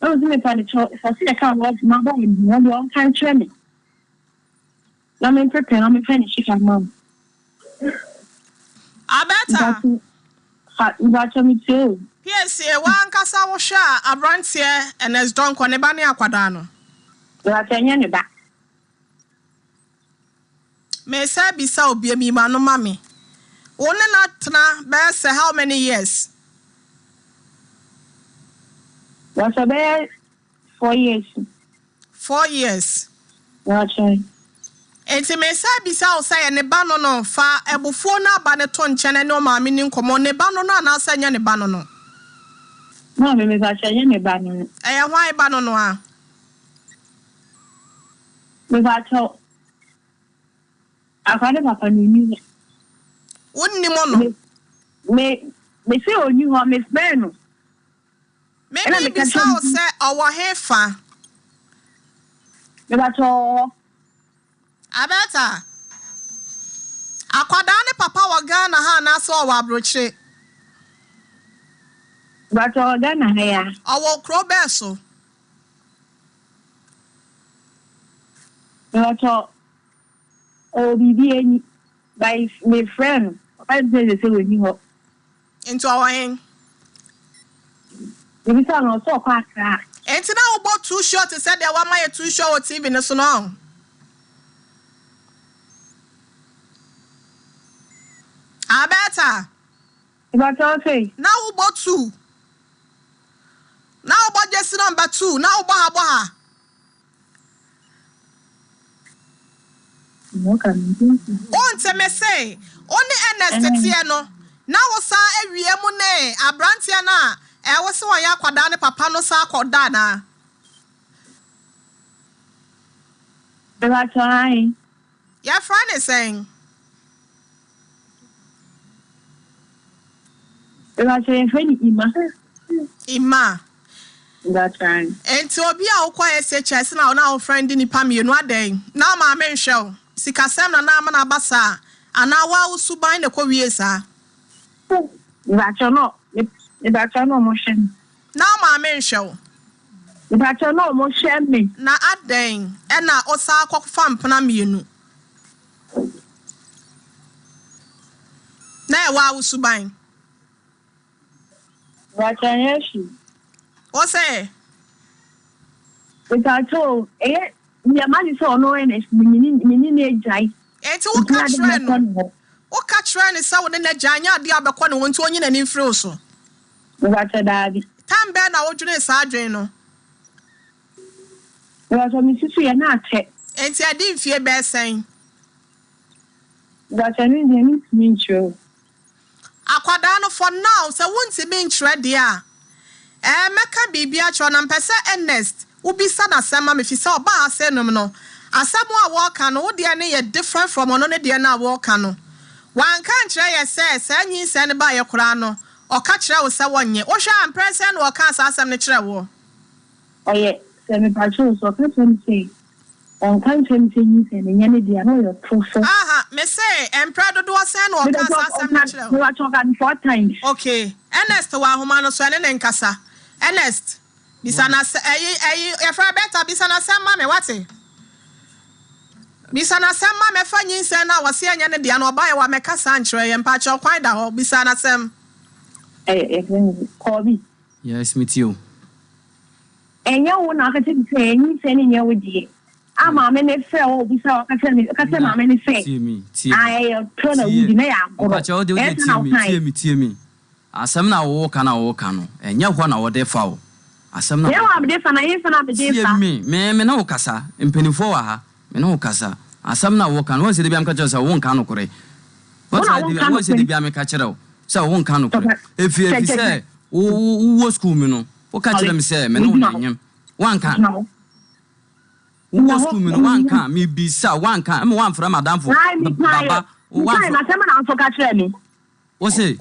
I was in the funny choice. I see a car was my boy in one long time training. Let me prepare, let me finish it, mom. I better. Watch me too. Yes, one kasa wo hwa abrantie enes don ko ne ba ne akwada no. Watch any back. Me say bisa obi mi ma no mami. One na tena be say how many years? Watch about 4 years. 4 years. Watch. Enti me say bisa o say ne ba no fa ebufo na ba ne to nchene ne o ma mi ni nkomo ne ba no na asa nya ne ba no. No, me va chaye me ba no. Why ba no a? Me va cho. Akade papa ni. Wonni mo no. Me say oni ho me spare no. Maybe bisa o say owo hefa. Me va cho. Abeta. Akwada ne papa wa Ghana ha na so wa abrochire. But all done here. Owo kro beso. But oh bibi by my friend. I say when you ho. Into our hen. You say no so kwa kra. Enti na wo too short to say there wa my too short TV ne so no. Abeta. But okay. Now wo 2. Now about just number 2. Now about on te me say only NST no. Now sa ewie mu ne abrantia na e wo se ya kwada ne papa no sa akoda na. That's right. Your friend is saying. That's a friend Ima. That's right. Enti obi a ukwa SHS na ona friend ni pa mienu aden. Na ma me nhwe o. Sikasem na ma na basa. Ana wa usuban ne kwa wie sa. Ibacho no motion. Now my men show. Ibacho no motion me. Na aden and na osa kwak fam pana mienu. Na wa usuban. Ibacho yeshi. O say Ibacho ya mali so no ene mini ejai. Enti wo catch no. O catch ni sa wo na janya de abekọ ne wonto onyi na ni mfiri so. Ibacho dabi. Tambe na wo dwene sa adwen no. Ibacho mi sisu ya na ate. Enti adi mfie be sen. Ibacho ni de ni ncho. Akwada no for now se wonti be nkyerɛ de a. Meka bibia cho na mpese Ernest. Ubisa na sema me fi se oba ase no no. Asɛm a wɔka no wo de ne yɛ different from ono ne de na wɔka no. Wanka nkyerɛ yɛ sɛ sɛ nyi sɛ ne ba yɛ kora no. Ɔka kyerɛ wo sɛ wɔnyɛ. Wo hwɛ amprɛsɛ na ɔka asɛm ne kyerɛ wo. Oye, sɛ me patrol so ka tell say. On kan tell say nyi sɛ ne nya ne de no yɛ profo. Aha, me say empra dodo sɛ na ɔka asɛm ne kyerɛ wo. We talk 4 times. Okay. Ernest wa homa no so ne nkasa. Ernest, bisana sɛ yɛfra beta bisana sɛ ma me wate. Bisana sema me fa nyinse na wase anya ne dia na oba ye wa meka sa nkyerɛ ye mpa kyɛ kwan da hɔ bisana sem Call me. Yes, meet you. Enya wo na ka te sɛ nyinse ne nya wo die ama me ne frɛ wo bisa ka sɛ ma me ne frɛ tie me ai tona wo di na ya agoro ka kyɛ wo de tie me asɛm na wo ka na wo ka no enya hɔ na wo de fa wo asɛm na ye wa me de fa na ye fa na me de fa me na wo kasa mpanifo wa ha me na wo kasa asam na wo kan wo se de biam ka kyerɛ sɛ wo nka no kore wo se de biam ka kyerɛ sɛ wo nka no kore efi sɛ wo school mi no wo ka kyerɛ me sɛ me no nyem wanka wo school mi no wanka me bi sa wanka me wan fra madamfo baba wan na sɛ me na so ka kyerɛ me wo se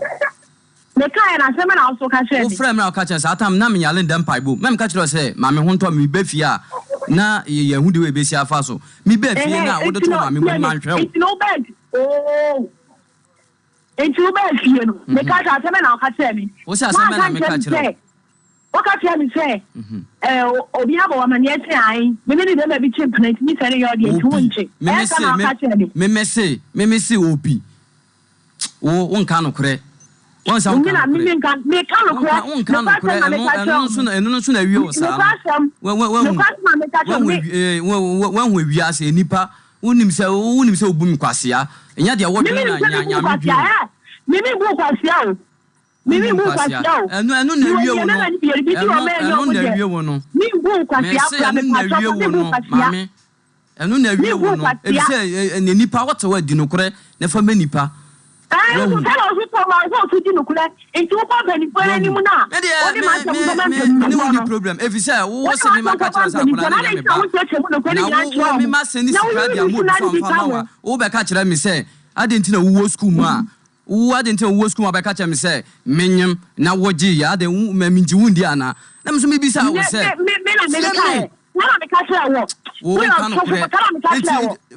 me kai na sɛ me na so ka kyerɛ me wo fra me na ka kyerɛ sɛ atam na me nyale ndam paibo me ka kyerɛ sɛ ma me ho ntɔ me ba fie a na ye hu de we be si afa so mi be fie na wo de to ma me mo man hwe it's no bad fie no me ka ta me na ka tell me wo se asem na me ka kire wo ka tell me say obi abo wa mane ati ai me ne de be chimp na mi sare yo de tu nche me se obi wo nka no kure won sa me ka no kure enu so na wie wo sa wan hu wi ase nipa wonim sɛ obu mi kwasea enya de wo dwe na nya me bu kwasea o enu na wie wo no enu na wie wo no me bu kwasea mame enu na wie wo no e bi sɛ ne nipa wote wa di no kure na fa me nipa so tell us what my so to di no kure enti wo ba ni fa ni mu na o di problem if you say wo se me ma ka kyerɛ sa akora na me ba me ma send secret dia mo fa wa wo be ka kyerɛ me say adenti na wo school mu a wo adenti wo school ma be ka kyerɛ me say menyem na wo gi ya de ma minji wundi ana na me so me bi sa wo say na me ka kyerɛ wo kan kure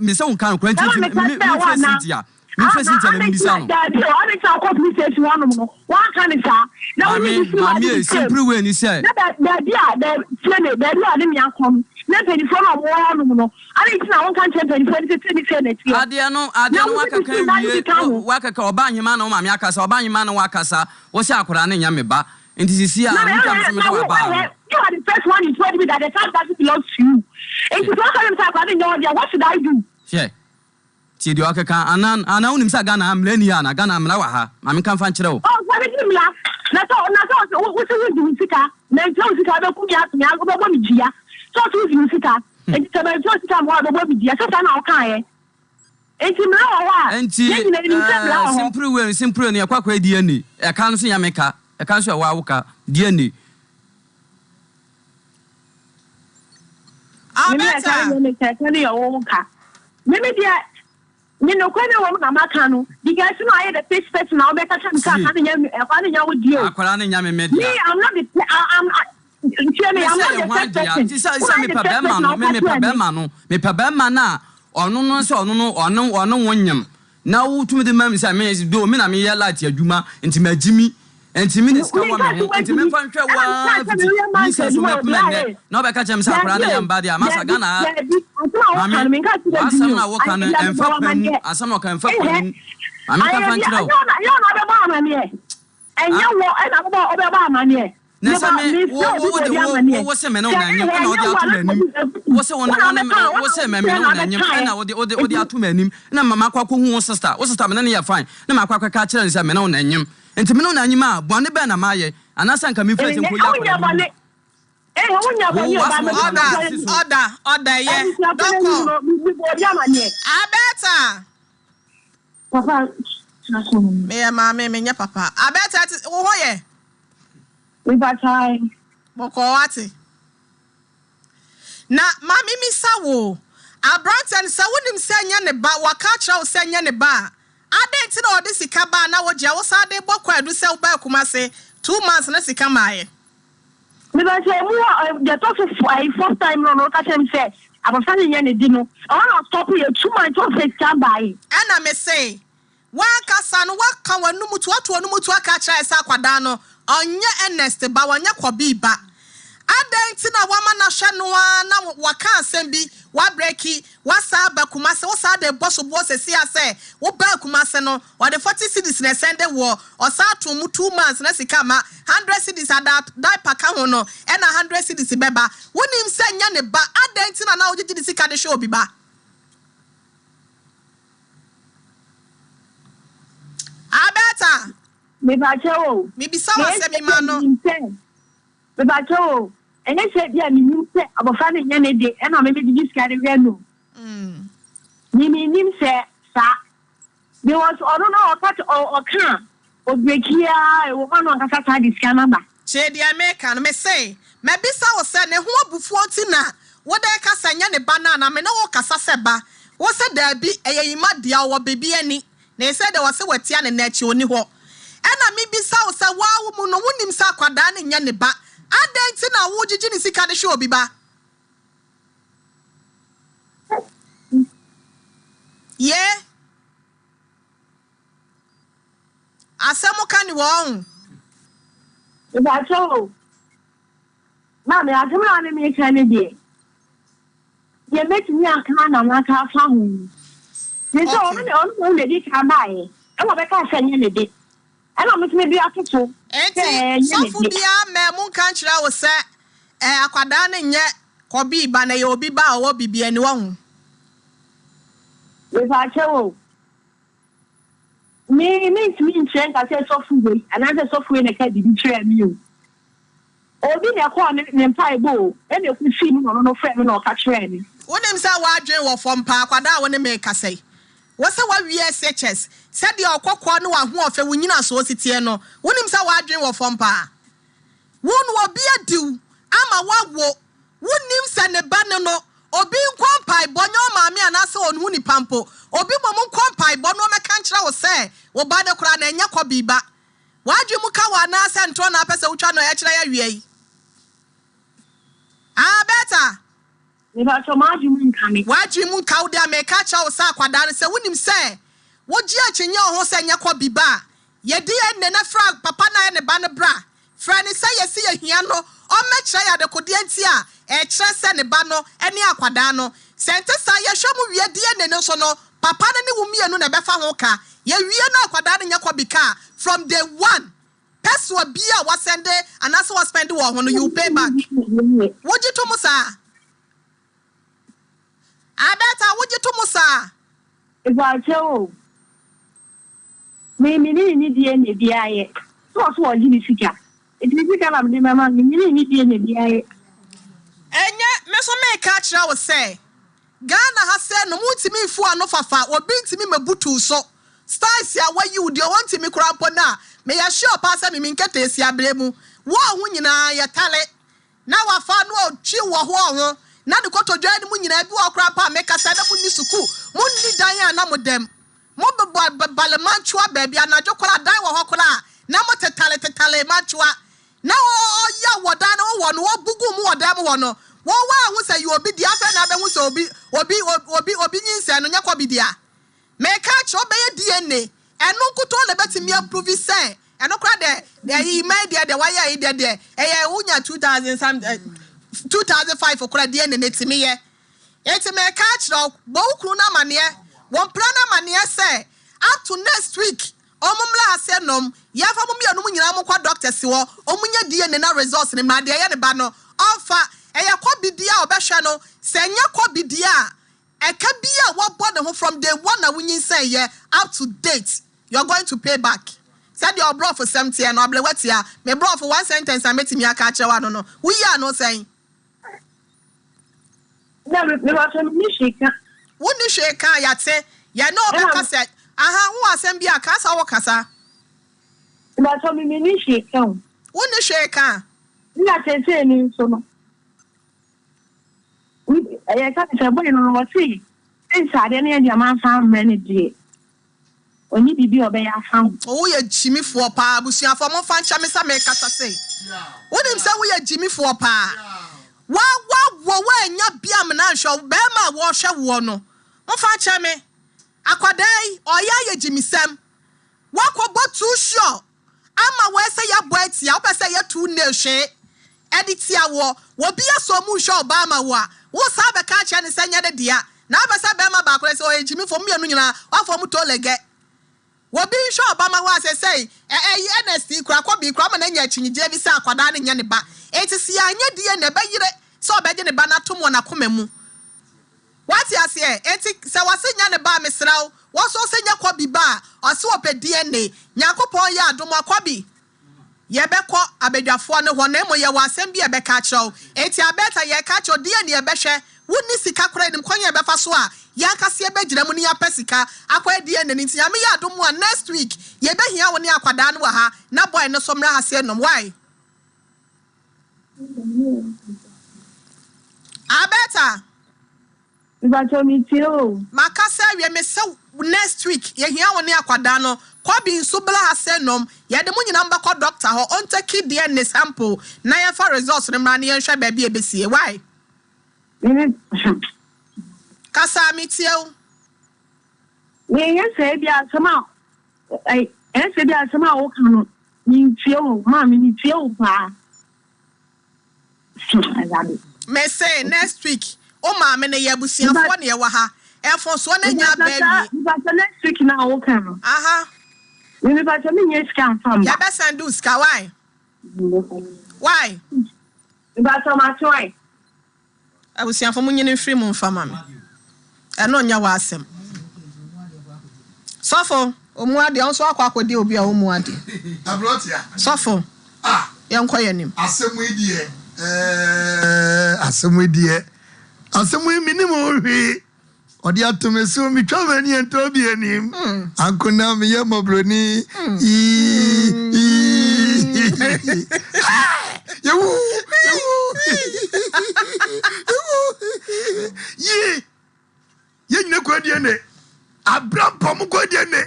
me say wo kan kure enti me fa mi fesi tell me bisa no I tell ko mi say one no one kan sa na we be mami simple way ni say na dia the tiene the dia de mi akom na penifo no mo no I think na one kan penifo ni say na tie ade no wakaka oba ahema na mami akasa oba ahema na wakasa wo se akora na nya me ba nti sisi a nka me do ba you are the first one you told me that the time doesn't belong to you and you don't come inside I know what should I do yeah ti di okeka anan unim sa Ghana amlani ya na Ghana amla wa ha ma me kan fa nkyerɛ wo wa be dimla na so wo se wo di sika na nti wo sika be ku ya go bo mi dia so to di sika enti se be so sika mo go bo mi dia so na o kan ye enti mla wa enti simple ne yakwa di ani e kan so ya meka e kan so wa woka di ani Maybe you know, when I want Makano, you guys know I had a fish person now, make a chance. I'm not the Now to me the man say me do me na me light adwuma nti magimi nti me this come me nti me fan hwe wa me say so me kuma ne na be ka chem sa akra na yamba dia masa Ghana mami asam na wo kan emfa panu asam no kan emfa panu mami ka fan kira yo na be ba ma ne enya wo e na bo obe ba ma ne nessa me wo se me no na nyem na odi atu manim wo se won wo se me no na nyem na odi atu manim na mama kwakọ hu sister wo sister me na ya fine na makwakọ ka kire nse me no na nyem enti me no na nyem a bone be na maye anasa nka me fete nko ya order ye doko abeta Papa, me ma me nya papa abeta wo hoye we got time. Boko wate. Na mami misa wo. Abranten sa wonim senya ne ba waka kira wo senya ne ba. Ade nti na odi sika ba na wo gya wo sa de bokọ adu se wo ba kuma se 2 months na sika maaye. Me ba say mu the talk first time no ka say me say abafan nya ne di no. I want to stop you 2 months of sika buy. Ana me say waka sa no waka wanu mutu atu wanu mutu aka kira esa kwada no. Onye Ernest ba wanya kwabi ba adanti na wama na hwenoa na waka asem bi wa breki wasa ba kumase wasa de boss si ase wo ba kumase no o de 40 cedis na send wo o sa to mu 2 months na sika ma 100 cedis ada dai paka ho no e na 100 cedis beba wonim senya ne ba adanti na ogigi di sika de show bi ba abeta Me ba chewo. Me bisa wa se mi ma no. Me ba chewo. Ene se bia mi nim se abofa ne nya ne de e na me be di sika de hwe no. Ni mi nim se sa. There was no cut or can o brekia e wo ma no nkasa sa di sika na ba. Che di America no me say. Me bisa wo se ne ho abufu oti na wo de ka sanya ne ba na me na wo kasa se ba. Wo se da bi eyima dia wo bebi ani. Na se de wo se watia ne na chi oni ho. Ena mi bisa wo se wa wo mu no wonim sa kwada ne nya ne ba adanti na wo gigi ne sika de hwe obi ba ye asemu kan wo Ba chewo. Ma me atumla ne me ka ne de. Ye metumi aka na na ka fa hu. Ni so onu ne di ka ba e. E wo be ka sanya ne de. Ana mutumi bi atoto. Enti sofu bia memu kan kira wo se akwada ne nye kobi ba na ye obi ba wo bibia ni wo hu. We fa chewo. Me ntwen ka se sofu we. Ana se sofu we ne ka di tire mi o. Obi ne ko ne mpai bo. E ne ku fi no frɛ me no ka kire ni. Wonim sa wa adwen wo fom pa akwada wo ne me kasai. Wasa wa SHS said the okokwa no wa ho ofe wunyina so sitie no wonim sa wa adwen wo fom pa won wo bia diu ama wa wo wonim sa ne ba ne no obi nkwampai bonyo maame anase onu ni pampo obi mom nkwampai bono meka nkyira wo se wo ba de kura na enya kobi ba wa adwen mu ka wa na ase nto na apese wutwa no ya kira ya wie yi beta Me ba so ma ji mun kame. Waji mun kaude ameka cha wo sa kwada no se wonim se wo gi akyenye ho se nya kwa biba ye di enne na fra papa na ne ba ne bra fra ne se ye si ye hia no o mekira ya de kodi anti a e kire se ne ba no ene akwada no sente sa ye hwemu wie di enne no so no papa ne wumie no na be fa ho ka ye wie na akwada no nya kwa bika from day 1 peso bia wa sende anase wa spend wo ho no you pay back woji to musa Abeta woji to musa Ba chewo. Me ni di ene di aye. So oji ni sika. Iti sika na me mama ni di ene di aye. Enye me so me ka kira wo se Ghana ha se no mutimi fu ano fafa obi ntimi mabutu so stars ya wayi udi o ntimi kura mpo na me ya sure pa se me nkete esi abremu wo ho nyina ya tale na wafa no otwi wo ho na de kotodwa ni mu nyina bi okra pa me kasa da mu ni suku mu ni dan ya na modem mo balemanchua baby anajo kola dan wo hokola na mo tetale manchua na o ya wodan wo no wo bugu mu wodan wo no wo wa hu say you obi dia fe na be hu say obi nyinse no nyakwa bidia me ka cho be ye di DNA and no could all about me approve it say and no cry there he made the wire he did there unya 2005 for credit and it's me it's me catch dog bokuna mania one plana mania say up to next week omumla asenom ya fa mum yanu nyina mo kwa doctor si wo omunya DNA na results ni ma de ye ne ba no ofa eya kwa bidia obehwe no senya kwa bidia eka bia wo body ho from day one na wunyin say ye up to date you're going to pay back said your bro for 70 and oble wetia me bro for one sentence and metimi aka chewa no we ya no saying na me wa so ni sheka woni sheka ya te ya no be kasa aha wo asem bia kasa wo kasa ba so mi ni sheka woni sheka na tete ni so no I can't say, boy, no, what's he? Inside any of your man found many dear. When you be obey our found. Oh, yeah, Jimmy for pa, Busia for more fan chamisa make us say. What him say we are Jimmy for pa? Wow, when your biam show, Bema washer wono. On fan chame. Aquaday, or ya Jimmy Sam. Walk about too sure. I'm aware say your boys, ya say your 2 nail shade. Editia wo be a so mu show Obama wa. Wo sabe ka cha ne sanya de dia na ba sa be ma ba kure so ejimi fo mienu nyina wa fo mu to lege wo bi show Obama wa say NST kura kwa bi kura ma na nya chinyije bi sa akwada ne nya ne ba etisi anya die ne ba yire so obeje ne ba na to mo na koma mu what you say eti se wasenya ne ba mesraw wo so senya kwa bi ba o se ope DNA nyakopon ya adom akwa bi yebekọ abedwafo ne ho na emo ye wasem bi ebeka kyerɛw eti abeta ye ka kyerɛw de ne yebɛhwɛ woni sika kora nim kwanya ebefa so a yankase ebegira mu ne yapasika akwa de ne nti ya me ya adom a next week yebehia wo ne akwada ne wa ha na boy no so mra ha se nom why abeta Ibacho mi tio makasa wie me se next week ye hia wo ne akwada no kwabi nsubla asenom ye de munyina mbakọ doctor ho on take DNA sample na ye for results ne mra ne ye hwe ba bi ebesie why kasa mitio ye se bi asema ai se bi asema wo kan no ni tio ma mi ni tio pa me say next week o ma me ne ye busiafo ne ye wa ha efo so na nya ba bi but next week na wo kan no aha we ba to me yes can fam ya be send do ska why ba to ma try abusiafo munyine free mu mfama me eno nya wa asem sofo omuade on so akwakode obi a omuade abrotia sofo yenko yanim asemu idie asemu minimum hwe odi atomeso mi twamani ento bi anim ankona me yemobroni ye nyina kwa die ne abrampom kwa die ne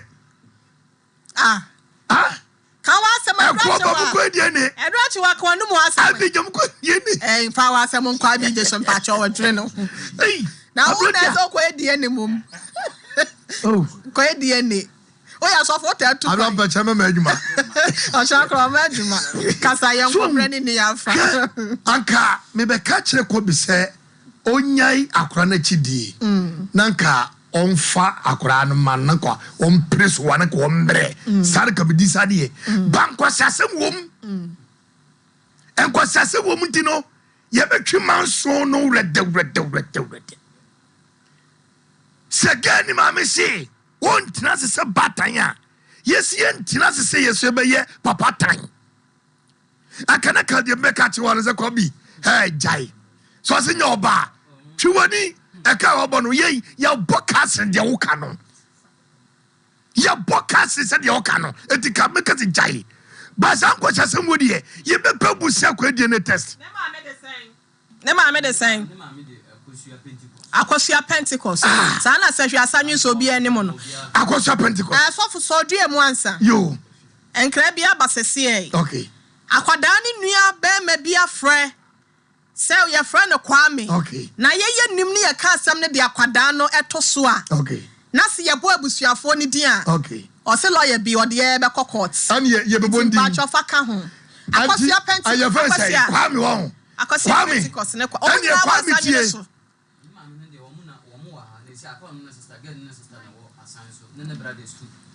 ka wa asem edrachi wa kwa numu asem abijom kwa die ne fa wa asem kwa abije so mpacho wadre no na wo na so kwa die ne mum kwa die ne o ya so for tatu ara ba chama madwuma o sha kro madwuma kasa ye nko brani ne ya fa anka me be ka kire ko bi se onyai akora na chidi nanka onfa akora no man nanka on press wana ko ombre sare ka bidi sade banko sasem wom enko sasem wom ntino ye betwi manso no rede segani mama si won tina se batanya yes ye tina se yeso be ye papa tan akana ka de meka chi wan se ko bi hey jai so se nyoba twiwani eka obo no ye ya bokas de wo kanu ya bokas se de wo kanu etika meka ti jai ba san ko cha se modi ye be pabu se ko de ne test ne ma me de sen akosua Pentecost sana se hwe asanwe so bi anim no akosua Pentecost afofo so due mu ansa yo enkra bia basese okay akwada ni nua be ma bia frɛ se ye frɛ no Kwame okay na ye nim ne ye ka asam ne de akwada no eto so a okay na se ye bo abusuafo ni din a okay o se lawyer bi o de be court and ye be bondi ba chofa ka ho akosia penti akosia kwame won akosia Pentecost ne kwa o na kwame tie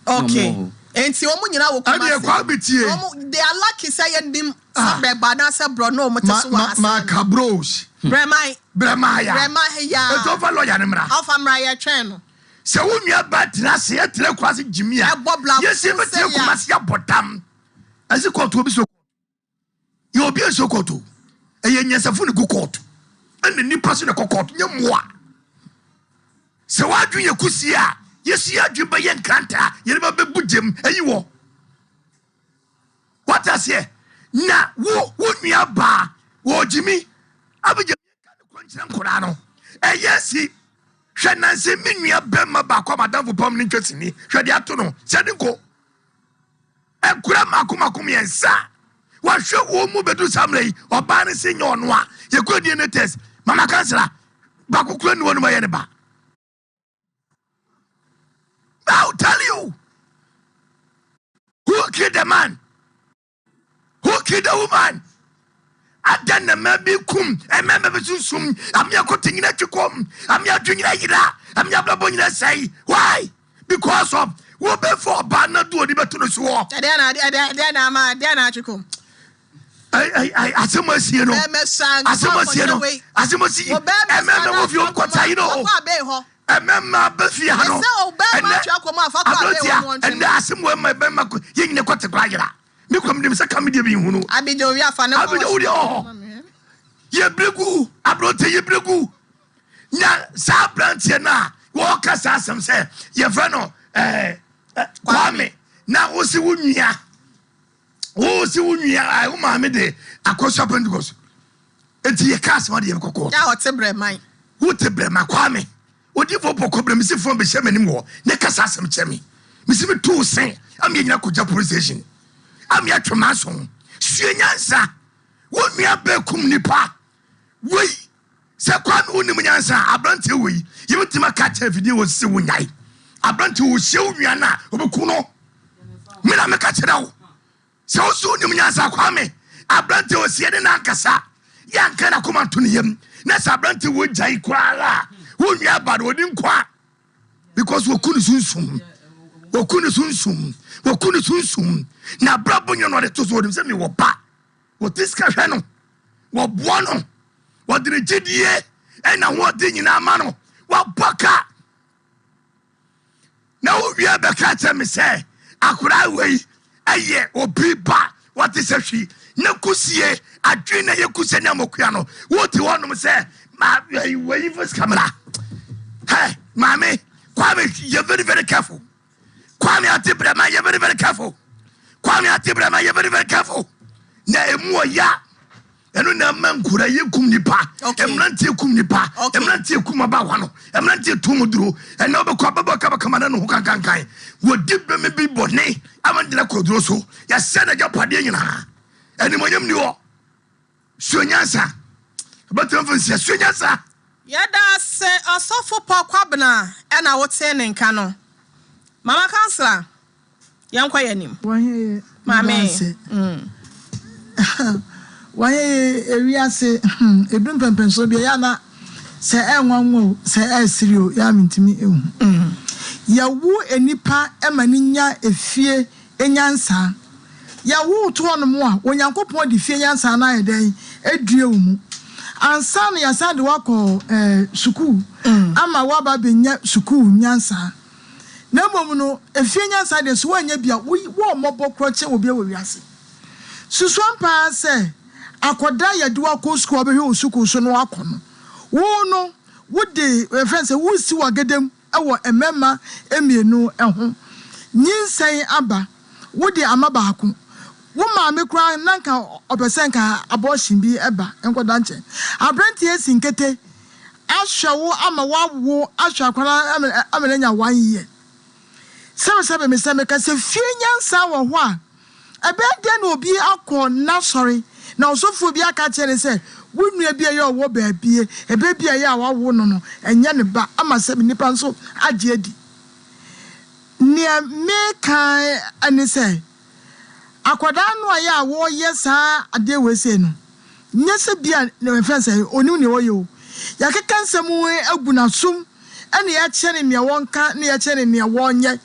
okay enti omu nyina wo kuma se kwame tie they are lucky say yendim sabe bana se bro no mo teso wa asa ma cabros bremaya ya eto fa lawyer ne mra afa mra ye twen no se wonua ba tena se etre kwase jimia yesi betie kuma se abodam asi koto obi so ye obi so koto eye nyasafu ne koto ene nipa so ne koto nye moa se wadwu ye kusia yesi adwu ba ye nkanta ye ba bebujem ayiwo what I say na wo nua ba wo jimi abije kan kronchira nkora no eyesi hwe nanse menua bema ba kwa madam pom ni ntwetini hwe de ato no se de ko ekura makomakom yensa wa hwe wo mu bedu samlei oba ne se nyo no a ye ko die ne test mama kansela ba kokura ni wonu ma ye ne ba I'll tell you who killed the man, who killed the woman. I done maybe kum and maybe soon. I'm your cutting in a chikom. I'm your drinking a I'm your blabbing say. Why? Because of what before Banna do the better to swore. Then I chikom. I must see you know. I must see you know. I must see you. And member of your quota. Emma Befiano, and that's where my Bema yin the quarter gragra. You come to the comedy of you. I be Joria fan of Ye Blegu, I brought ye Blegu. Na Sabrantiana, walk as some say, ye Vano, Kwame. Now, what's the Wunia? What's the Wunia? I umamede, a course up and goes. It's your cast, what you call. Now, what's a bread, mine? What a bread, my Kwame. Odi for problem misi for be shame anymore. Ne kasa asem chemi. Misi me too sen. Am yenya koja police station. Am ya twemason. Suenyansa. Won nua be kum nipa. Wei. Se kwa no nim nyansa abrante wei. Yebetima ka cha video wo se wonyai. Abrante wo hye nua na obeku no. Me na me ka kire wo. Se wo so nim nyansa kwa me. Abrante wo se de na nkasa. Yanka na koma to ne yam. Na sabrante wo jai kwala. Who you bad wouldn't qua because we couldn't soon. We couldn't soon. We couldn't soon. Now, Brabon, you're not a toast with him. Send me what pa. What this cashano? What buono? What did it GDA? And I want thing in our mano. What baka? Now we are back at me say, I could I wait a year or be back. What is a she? No kusie, I dream a Yakusena Mokiano. What do you want to say? My way first camera. Hey, mommy, Kwame, you're very, very careful. Kwame Atibrama, you're very, very careful. Kwame Atibrama, you're very, very careful. Na more ya. And when a man could I kum nipa, Emranti kum nipa, Emranti kumabawano, Emranti tumudru, and no Kwababa Kabakamano who can kai. Would dip me be bonnet, Amandla Codroso, ya said a Japadina. And the Moyam New Sunyansa. But Sunyansa. Yada se asofo pa kwabna e na wote ne nka no mama kansela yankwa yanim wanye mame wanye ewiase edum pempenso bia ya na se enwanwo se esirio ya mintimi ehu yawo enipa emaninya efie enyansa yawo to hono a onyankopon de fie nyansa na yeden edue mu ansan ya sade wako suku ama waba benya suku nyansa na mom no efie nyansa de so wanya bia wo mobo kroche obi awiase suswampa se akoda ya de wako suku obehwe suku so no akono wo no wode friends wo si wagedem ewo emema emienu eho nyinsan aba wode amaba hako wo ma me kra nanka obesenka abortion bi eba enkoda nche abrante esinkete ahwewo ama wawo ahwakwara amenanya 1 year sebe me se me ka se fie nyansa wo ho a ebe de na obi akọ na sorry na osofo bi aka chere se wonu ebia ye owo ba bie ebe bia ye awawo no no enye ne ba ama se nipa nso age adi near me kai and say akwadaa no aye a wo yesa ade we say no nyese bia na fence onu ne wo yo ya keka nsemu aguna sum ene ya kye ne wonka ne ya kye ne wonye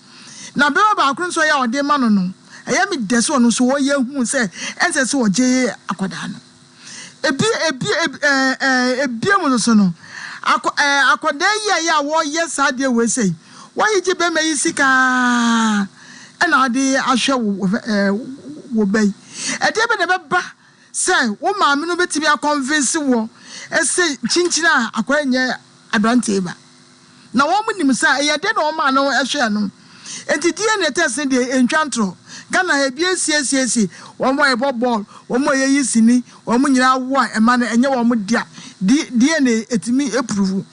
na be ba akron so ya ode ma no no eya mi dese onu so wo ye hu se ense se wo je akwadaa no ebi mo so no akwadaa ya wo yesa ade we say why je be me sika ena ade ahwe wo bay e de be ne beba say wo maame no betimi a convince wo e say chinchina akwa nye abrante ba na wo mu nim say e de na wo ma no ehwe no enti die ne test de entwantro Gana e bia sie wo mo e ball wo mo ye yisini wo mo nyina wo e ma no enye wo mo dia die ne etimi approve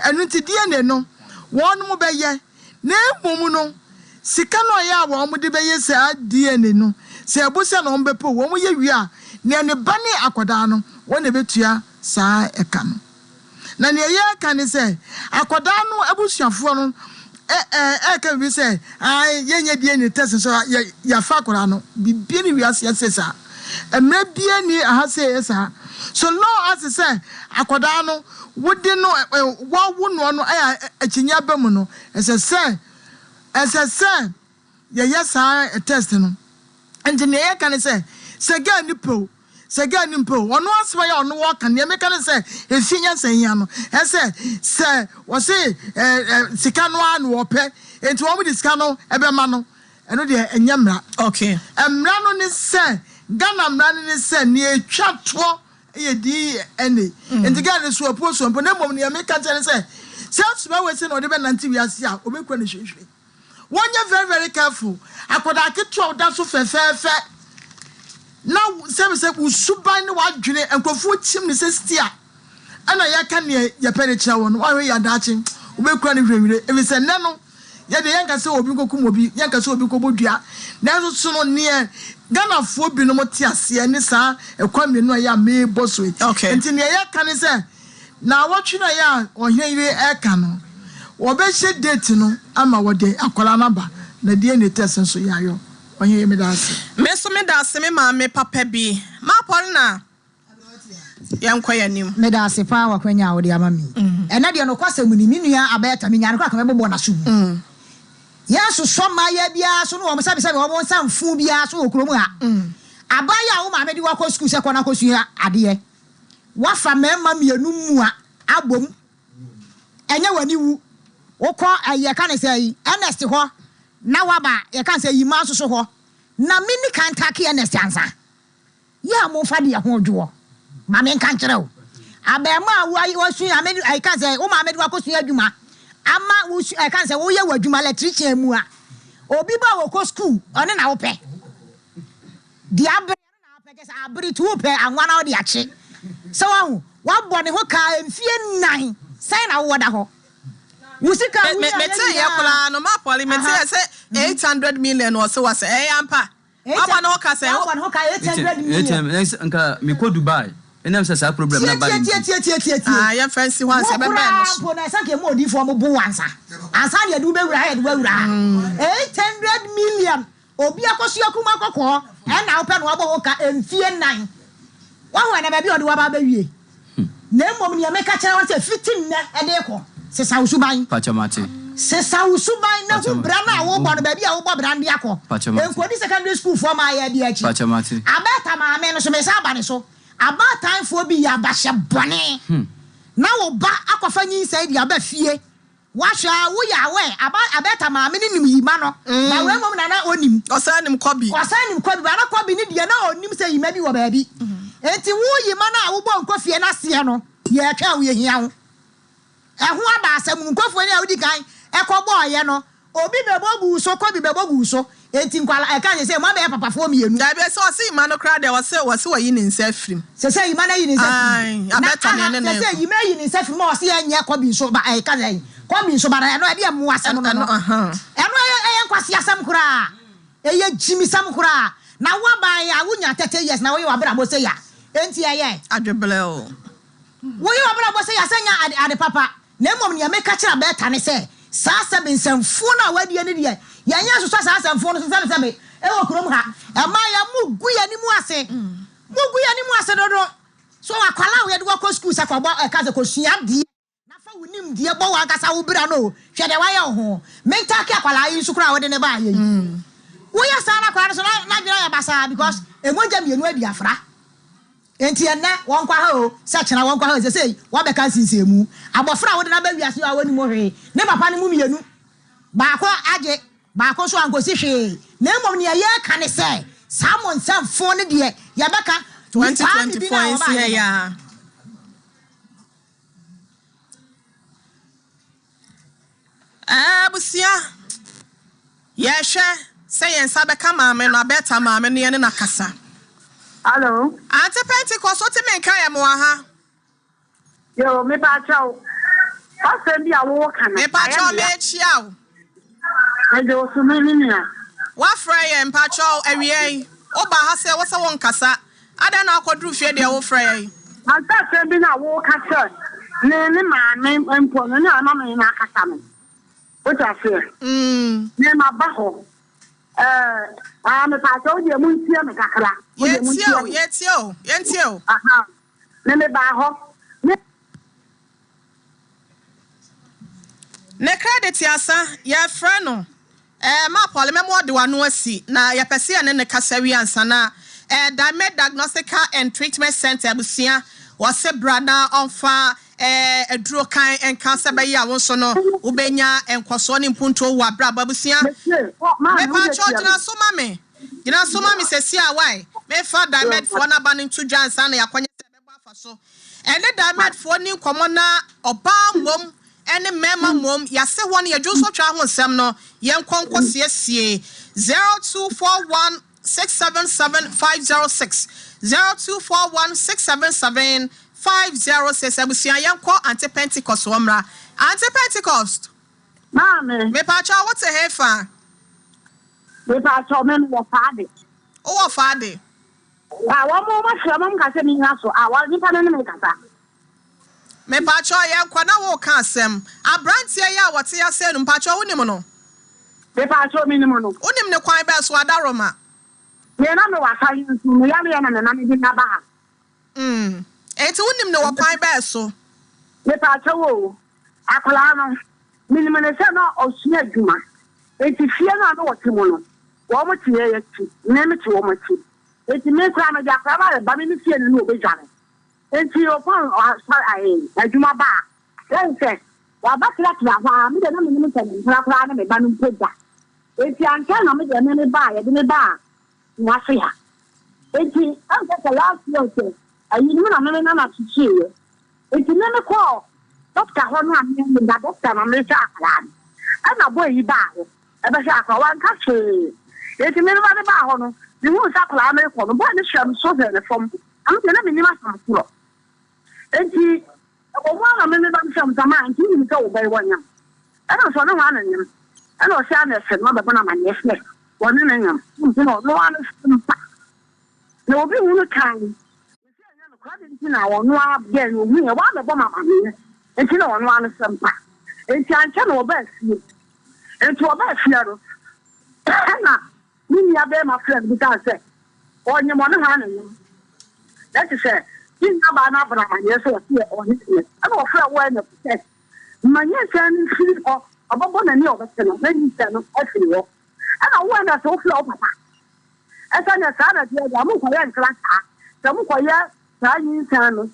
enu ti die ne no wo no mo be ye na emu no sika no ya wo mo de be ye say die ne no se ebusa no mbepo wo mo ye wi a ne ne bani akoda no wo ne betua saa eka no na ne ye eka ne se akoda no abusuafo no can be say I yenye die ne test so ya fa akoda no bibie ne wi ase sa emre bie ni aha say sa so law as say akoda no wodi no wo no no achinya ba mu no ese say ye sa test no and ne ye kan say sega ni po ono aswa ya ono wo kan ye me kan say efinya sanya no say wo say sika no an wo pe enti wo mu di sika no ebe ma no eno de enya mra okay mra no ni say Gana mra ni say ni etwa to ye di ene enti ga ne so aposo mpo na mom ne me kan say self we say no de be nanti wi ase a obekwa ne hwehwe wonye very very careful akoda keto da so fefefe now say usuban ne wadwene enkrofo chim ne sestia ana ya ka ne ya pere kira won wa we ya dachi obekura ne hwehwire ebi se ne no ye de yanka se obi kokum obi yanka se obi kobodua na so no ne Gana fo bi no moti ase ne sa ekwamenu ya me boso enti ne ya ka ne se na watwe na ya ohire eka no wo be hye date no ama wo de akola naba na die ne test so ya yo onye me da ase me ma me papa bi ma polna yankwa yanim me da ase pa wa kwanya wo de ama mi ena de no kwasa mu ni minua abeta mi nyane kwa ka me bobo na so ya so so ma ya bia so no wo sabi wo mo sanfu bia so okuro mu ha abaya wo ma me di wa ko school se ko na ko su ade wa fa mema mienu mu a abom enya wani wu wokọ ye kan say Ernest ho na waba ye kan say yima so ho na mini kan take Ernest ansa ya mo fa de ho dwo ma men kan kire o abema wo su amedi I kan say wo ma medi wa ko su adwuma ama wo I kan say wo ye wadwuma electrician mu a obi ba wo ko school one na wo pe di abre na wo pe ke say abri tu wo pe anwa na wo de ache so wa bone ho ka mfie nan sai na wo da ho Usika me say yakula no ma parliament say 800 million or so was ampa aba no ka say aba no ka 800 million nka me ko Dubai enem say sa problem na bali ya fancy one say be no so na say ke mo di fo mo bo wansa ansa de du be wura ya du wura 800 million obi akosu akuma kokko e na wo pe no abo wo ka emfie 9 wa ho na ba bi ode wa ba wie na mom ne me ka kire won say 15 na e de ko se sa usuban pachamati se sa usuban na hu bra na wo bo no ba bia wo bo bra ndia ko enkodi secondary school for ma ya dia chi pachamati abeta ma me no so me sa ba ne so abata fo bi ya ba hye bone na wo ba akofa nyin sai dia ba fie wa hwa wo ya we abeta ma me nim yima no na we mom na onim osanim kobi ba na kobi ni dia na onim sai yima bi wo ba bi enti wo yima na wo bo nko fie na se no ye twa wo ye hia wo ehu aba asem nkofo ni awudi kan ekobo ye no obi bebogu so kobi bebogu so enti nkwala e kan say mo be papa fo mienu da be so si ma no kra de wo se yi ni nsa frim se yi ma na yi ni nsa frim abeta ne ne se yi ma yi ni nsa frim o se anya kobi so ba e kan say kobi so ba na no e de mu asem no eno e nkwasi asem kura e ye jimi sam kura na wa ba ya wunya 30 years na wo ye wa bra bo se ya enti ye adwebele o wo ye wa bra bo se ya sanya ade papa na mom ne me ka kira beta ne se sa 7 semfu na wadi ne de yanya so sa asamfo no so se be e wo krom ha e ma ya mu gu ya ni mu ase dodo so akwala wo ye de go school sa kwabo e ka se ko sua die na fa wonim die bo wa kasa wo bira no hwe de wa ye ho mental care akwala yi so kura wo de ne ba ye wo ya sa na kwala so na dira ya basa because engonja mienu adi afra enti enne won kwa ha o se chena won kwa ha se wa be kan sinsemu abofra wo de na ba wiase a wani mo hwe ne papa ne mu mienu ba ko age ba ko so ankosi hwe na mom ne ye ka ne se Samon sam phone de ya beka 2024 is here ya busia ya hwe se yen sa beka maame no abeta maame ne ne nakasa. Hello. Ante Pentecost what me kan ya mo ha. Yo me ba chaw. Asem bi awo kan. Me pa chaw me chia o. Me do so me ni ya. Wa fra ye mpa chaw awie. Oba ha se wo se won kasa. Ada na akodru fie de wo fra ye. Ante asem bi na wo kasa. Ne maame mpo no na na me na kasa me. What I fear. Ne ma ba ho. Me pa chaw de mu ntia me kakra. Yetio. Aha. Me ba ho. Ne credit asa ya frano. Ma pole memo de wano asi na ya pese ya ne kasawi ansa na Diamond Diagnostic and Treatment Center abusia wase brada onfa eduro kan enkansa be ya wonso no ubenya enkoso ne mpunto wa bra babusia me pa chojina so mame gina so mame sesi awai me fa Diamond fo na ba ne ntu dwansa na yakwanye se be ba fa so ene Diamond fo ni nkomo na oba mom ene mema mom yase won ye dwo so twa ho nsem no ye nkonko siesie 0241 677 0241 677 abusia yenko anti Pentecost womra anti Pentecost mame me pa cha what a hefa me pa cha me wo faade o faade wa mo ma hwe mo ka se mi ha so wa ni pa ne me kasa me pa cha yenko na wo ka asem abrantie ya wote ya se no pa cha wonim no me pa cha mi nim no wonim ne kwan be so adaroma me na me wa ka yin su me ya me na me na ba eti wonim ne wo kwan be so me pa cha wo akola no minimum se no osua adwuma eti fie na no wotimo no wo mo tie ye ti na me ti wo mo ti eti me kra me ja kra ba me ni fie ni no obejare eti o pon adwuma ba yen se wa ba kra kra ba me de na me ni se ni kra na me ba no mpoja eti anka na me de me ba ye de me ba na se ya eti anka ka last year se ayi ni na me na chichi ye eti me ko doctor ho no am ni da doctor na me sa akra ana boy yi ba ho e be sha akwa wan ka che eti me ba de ba ho no ni hu sa akra me ko no boy ni hwam so ze ne fom am te na me ni ma sa kuro eti o wa na me ba hwam ta ma anti ni ka o bai wanyam ana so na wa na nyam ana o sha na se ma ba na ma ne fle woni na nyam no no wa na mpa na obi hu no kan na wonu abia no hu e wa me bo mama ni enti na wonu anu sempa enti anche na oba afie enti oba afie ro na ni ya be ma friend bi ta say onye mo na ha na ni that is say ni na ba na bra ma ye so tie oni ni ana o fra wa na protect manye san fi o obobo na ni oba se no na ni se no afiri wo ana wo na so fra o papa esa na sa na dia ya mu ko ya class a sa mu ko ya sa yin san no na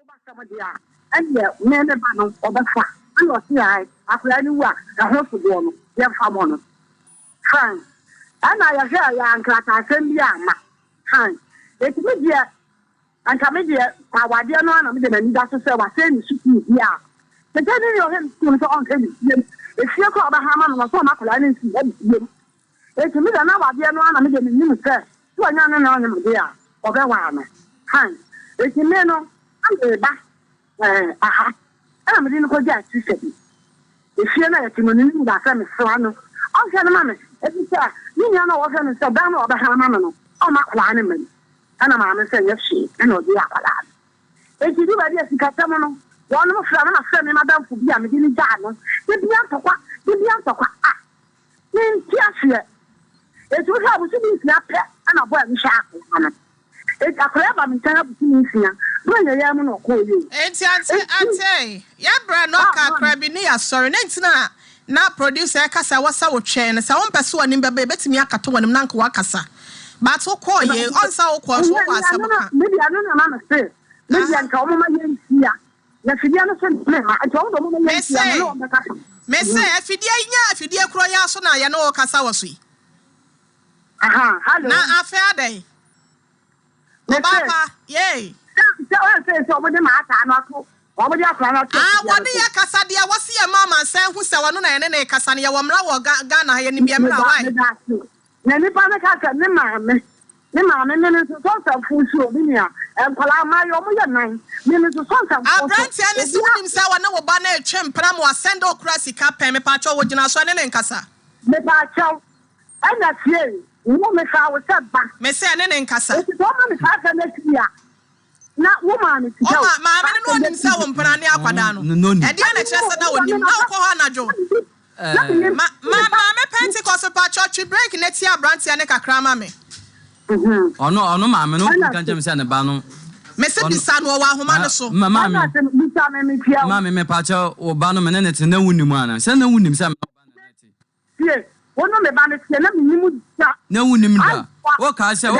ba sa ma dia ande me ne ba no obafa ana o si ai akura ni wa na ho so do no ya fa mo no han ana ya sha ya ankrata sem bi ama han eti me dia anka me dia pa wade no ana me de na ni da so se wa se ni suku bi a te te ni yo hem ku so on kan ni e fie ko ba ha ma no so ma kula ni si e bi eti me da na wade no ana me de ni mu se so anya na na me dia o be wa na han eti me no am be ba aha ana me di no ko ja ti se bi e fie na ya ti no ni mu da se me so ano on se na ma me eti sa ni nya na wo se no se da na o be ha ma no o ma kula ni me ana ma me se ye shi ana o di akala eti di ba di sika tamo no won mo fra na me madam fu bi a me di ni ja no de bi an tokwa ah ni ti aseɛ etu ka bu sini sia pɛ ana boy mi sha ana e akora ba mi tana bu sini sia do nya ya mu no ko yi enti ante ya bra no ka kra bi ni ya sorry na ntina na producer kasa wasa wo twɛn na sa wo mpɛ so woni bɛbɛ betimi akato wonim na nka wakasa but wo call ye onsa wo call so wa asɛm ka maybe I don't know na say maybe anka wo ma ye nsia na fidia no so ne ma anka wo do mo ye nsia no wo ka me say afidia kro ya so na ye no wo kasa wo so yi aha hello na afa adai Obapa yey so wo de ma ata na ko wo de akra na wo de ya kasa de wose ye mama san hu se wono na ye ne kasa ne ye wo mra wo Ghana ye ni bia mra wai na ni pa me kasa ne maame ne so so fusu obi nia enkola ma yo mo ye nan ne so so Abranti ani si wonim sa wo na wo ba na etwe mpra mo asend okra sika pen me pa cho wo gina so ne nkasa me pa cho ana tie wo me fa wo se ba me se ne nkasa o ti do ma me fa se na tia na wo ma me ti o ma me no wonim sa wo mpra ne akwada no e dia na kire se na wonim na ko ha na jo ma me Pentecost pa church break na tia Abranti ani kakra ma me ono ma me no kan jam se ne ba no me se bisa no wa homa no so ma me pa cha o ba no me ne te na wunim ana se na wunim se me ba na tie wono me ba ne tie na minimu da na wunim da o ka se o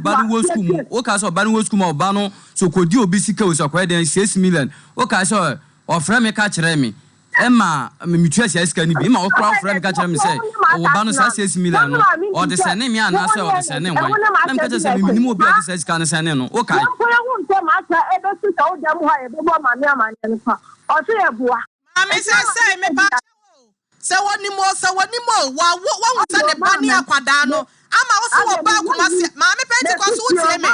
ba no wo school mu o ka se o ba no wo school mu o ba no so kodi obi sika o so kwa den 6 million o ka se o fra me ka kire me Emma me mitua sia sika ni bi ma o kra fra me ka kire me se o ba no 6 million no o de se ne me ana se o de se ne hwan na me ka se me minimu obi o de se sika ne se ne no o kai ko ya hu nto ma cha ebe sika o dem ha ebe bo ma ne nfa o se e bua ma me se me pa se woni mo wa hu se ne ba ni akwada no ama wo se wo ba kuma se ma me Pentecost wo tie me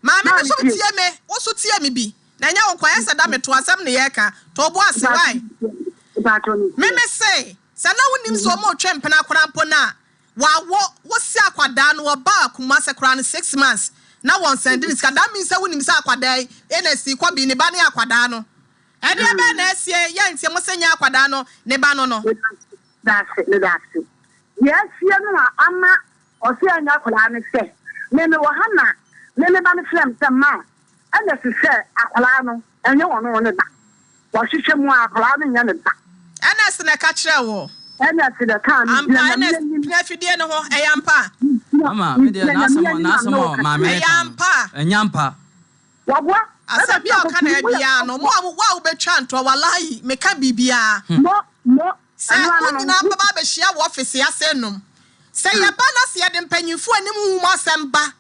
ma me so tie me wo so tie me bi na nya wo kwa yesa da me to asem ne ye ka to bo ase wai me say sa na wonim so mo twempena kwara mpo na wo si akwada no wo ba kuma se kwara no 6 months na won send this ka that means say wonim se akwada e na si kwa bi ne ba ne akwada no e de be na esie ye ntie mo se nya akwada no ne ba no that's it yes ye no ama o se anya akwada ne se me wo hana me ba ne frem se ma ana se se akwada no enye wono ne ba wo hwehwe mu akwada no nya ne ba ana se na ka kire wo ana se da kan na fidie no ho eyampa mama me de na samo ma me eyampa enyampa wabo asabi o kana bia no mo wa wo betwa nto wallahi me ka bibia no sa ni na baba be hia wo office asenum se ye ba na se ye de mpanyimfo anim hu mo asamba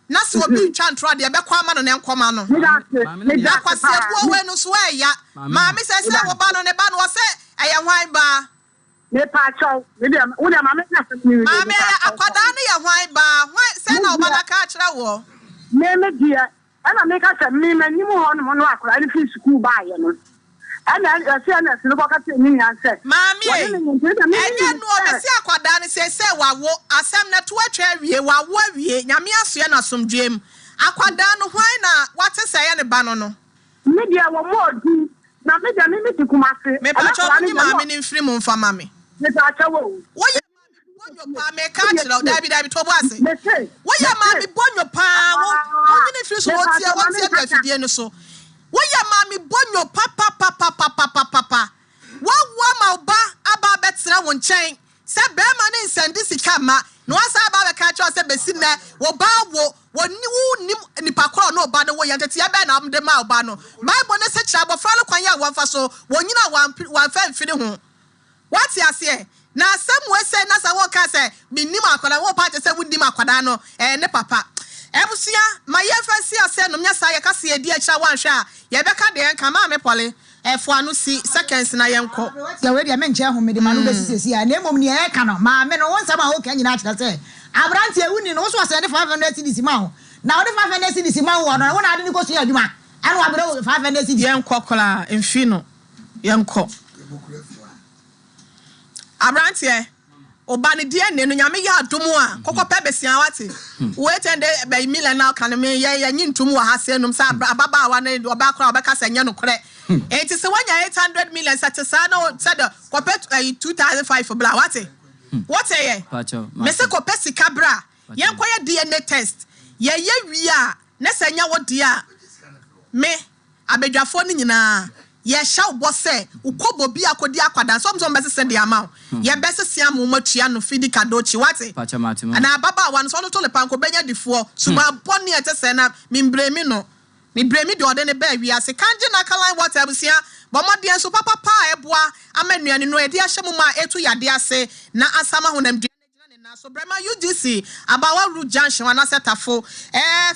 na se obi twa nto de be kwa ma no ne nkoma no na kwase buo we no so eya ma me se wo ba no ne ba no wo se eye hwan ba me pa cho me de wo de ma me na se ni ma me akwada ne ye hwan ba hwan se na oba na ka kire wo me dia ana me ka se me nim ho no no akwada ni fi school ba ye no ana se ana se no ka se ni nya se mami enye no be se akwada ne se wawo asem na to atwa awie wawo awie nyame asoe na somdwem akwada no hwan na wate se ye ne ba no me dia wo mo di na me dia me ti kuma se me pa cho ni mami ni mfiri mu mfa mami me pa cho wo bonyo pa me ka kira dabi to bo ase wo ya mami bonyo pa wo ni mfiri so wo tie ka fidie no so wo ya mami bonyo papa wa ma ba aba betra wo nchen se be ma ne nsandi sika ma no asa aba be ka cho se be sinna wo ba wo ni nipa kro no ba no wo yantete ya be na amde ma ba no bible ne se kira bo fra no kwan ya wo mfa so wo nyina wa fa mfiri ho what ya se na asem we se na sa wo ka se binim akwada wo pa se wudim akwada no ne papa ebusia ma ye fa si ase no nya sa ye ka se edi a kira wan hwe a ye be ka de enka ma me pole efo anu si seconds na yenko ya we dia menche ho me de manu be sisi ya na emom ne e ka no ma me no won sama ho ka nyina kira se Abranti ewuni no so ase de 500 cedis ma ho na wo de 500 cedis ma ho no wona ade ni ko so adwuma anu abere 500 cedis yenko kola emfi no yenko Abranti oba ne die ne no nyame ya adomu a kokopa besia wate wait and be million now kan me ye nyintum wa ha se num sa ababa wa ne oba kra oba ka se nya no kre enti se wanya 800 million satisa no said kopet 2005 bla wate What a Pacho. Meseko Pesika bra. Yankoya DNA test. Ye we are. Nesanya what dear. Me. Abedwafo ni nyina. Ye shall boss say. Ukobo bi akodi akwada. Some send the amount. Ye best siam umotia no fidi kadochi. What a Pacho Martin. and ababa one so to le panko benya difo. Suma boni etesena. Mimbre me no. Me bremi do de ne ba wi ase kanje na kala water abusia bomode so papa pa eboa amanuane no e de ahyem ma etu yade ase na asama honam dua ne gina ne na so brema UGC abawa ru junction wana setafo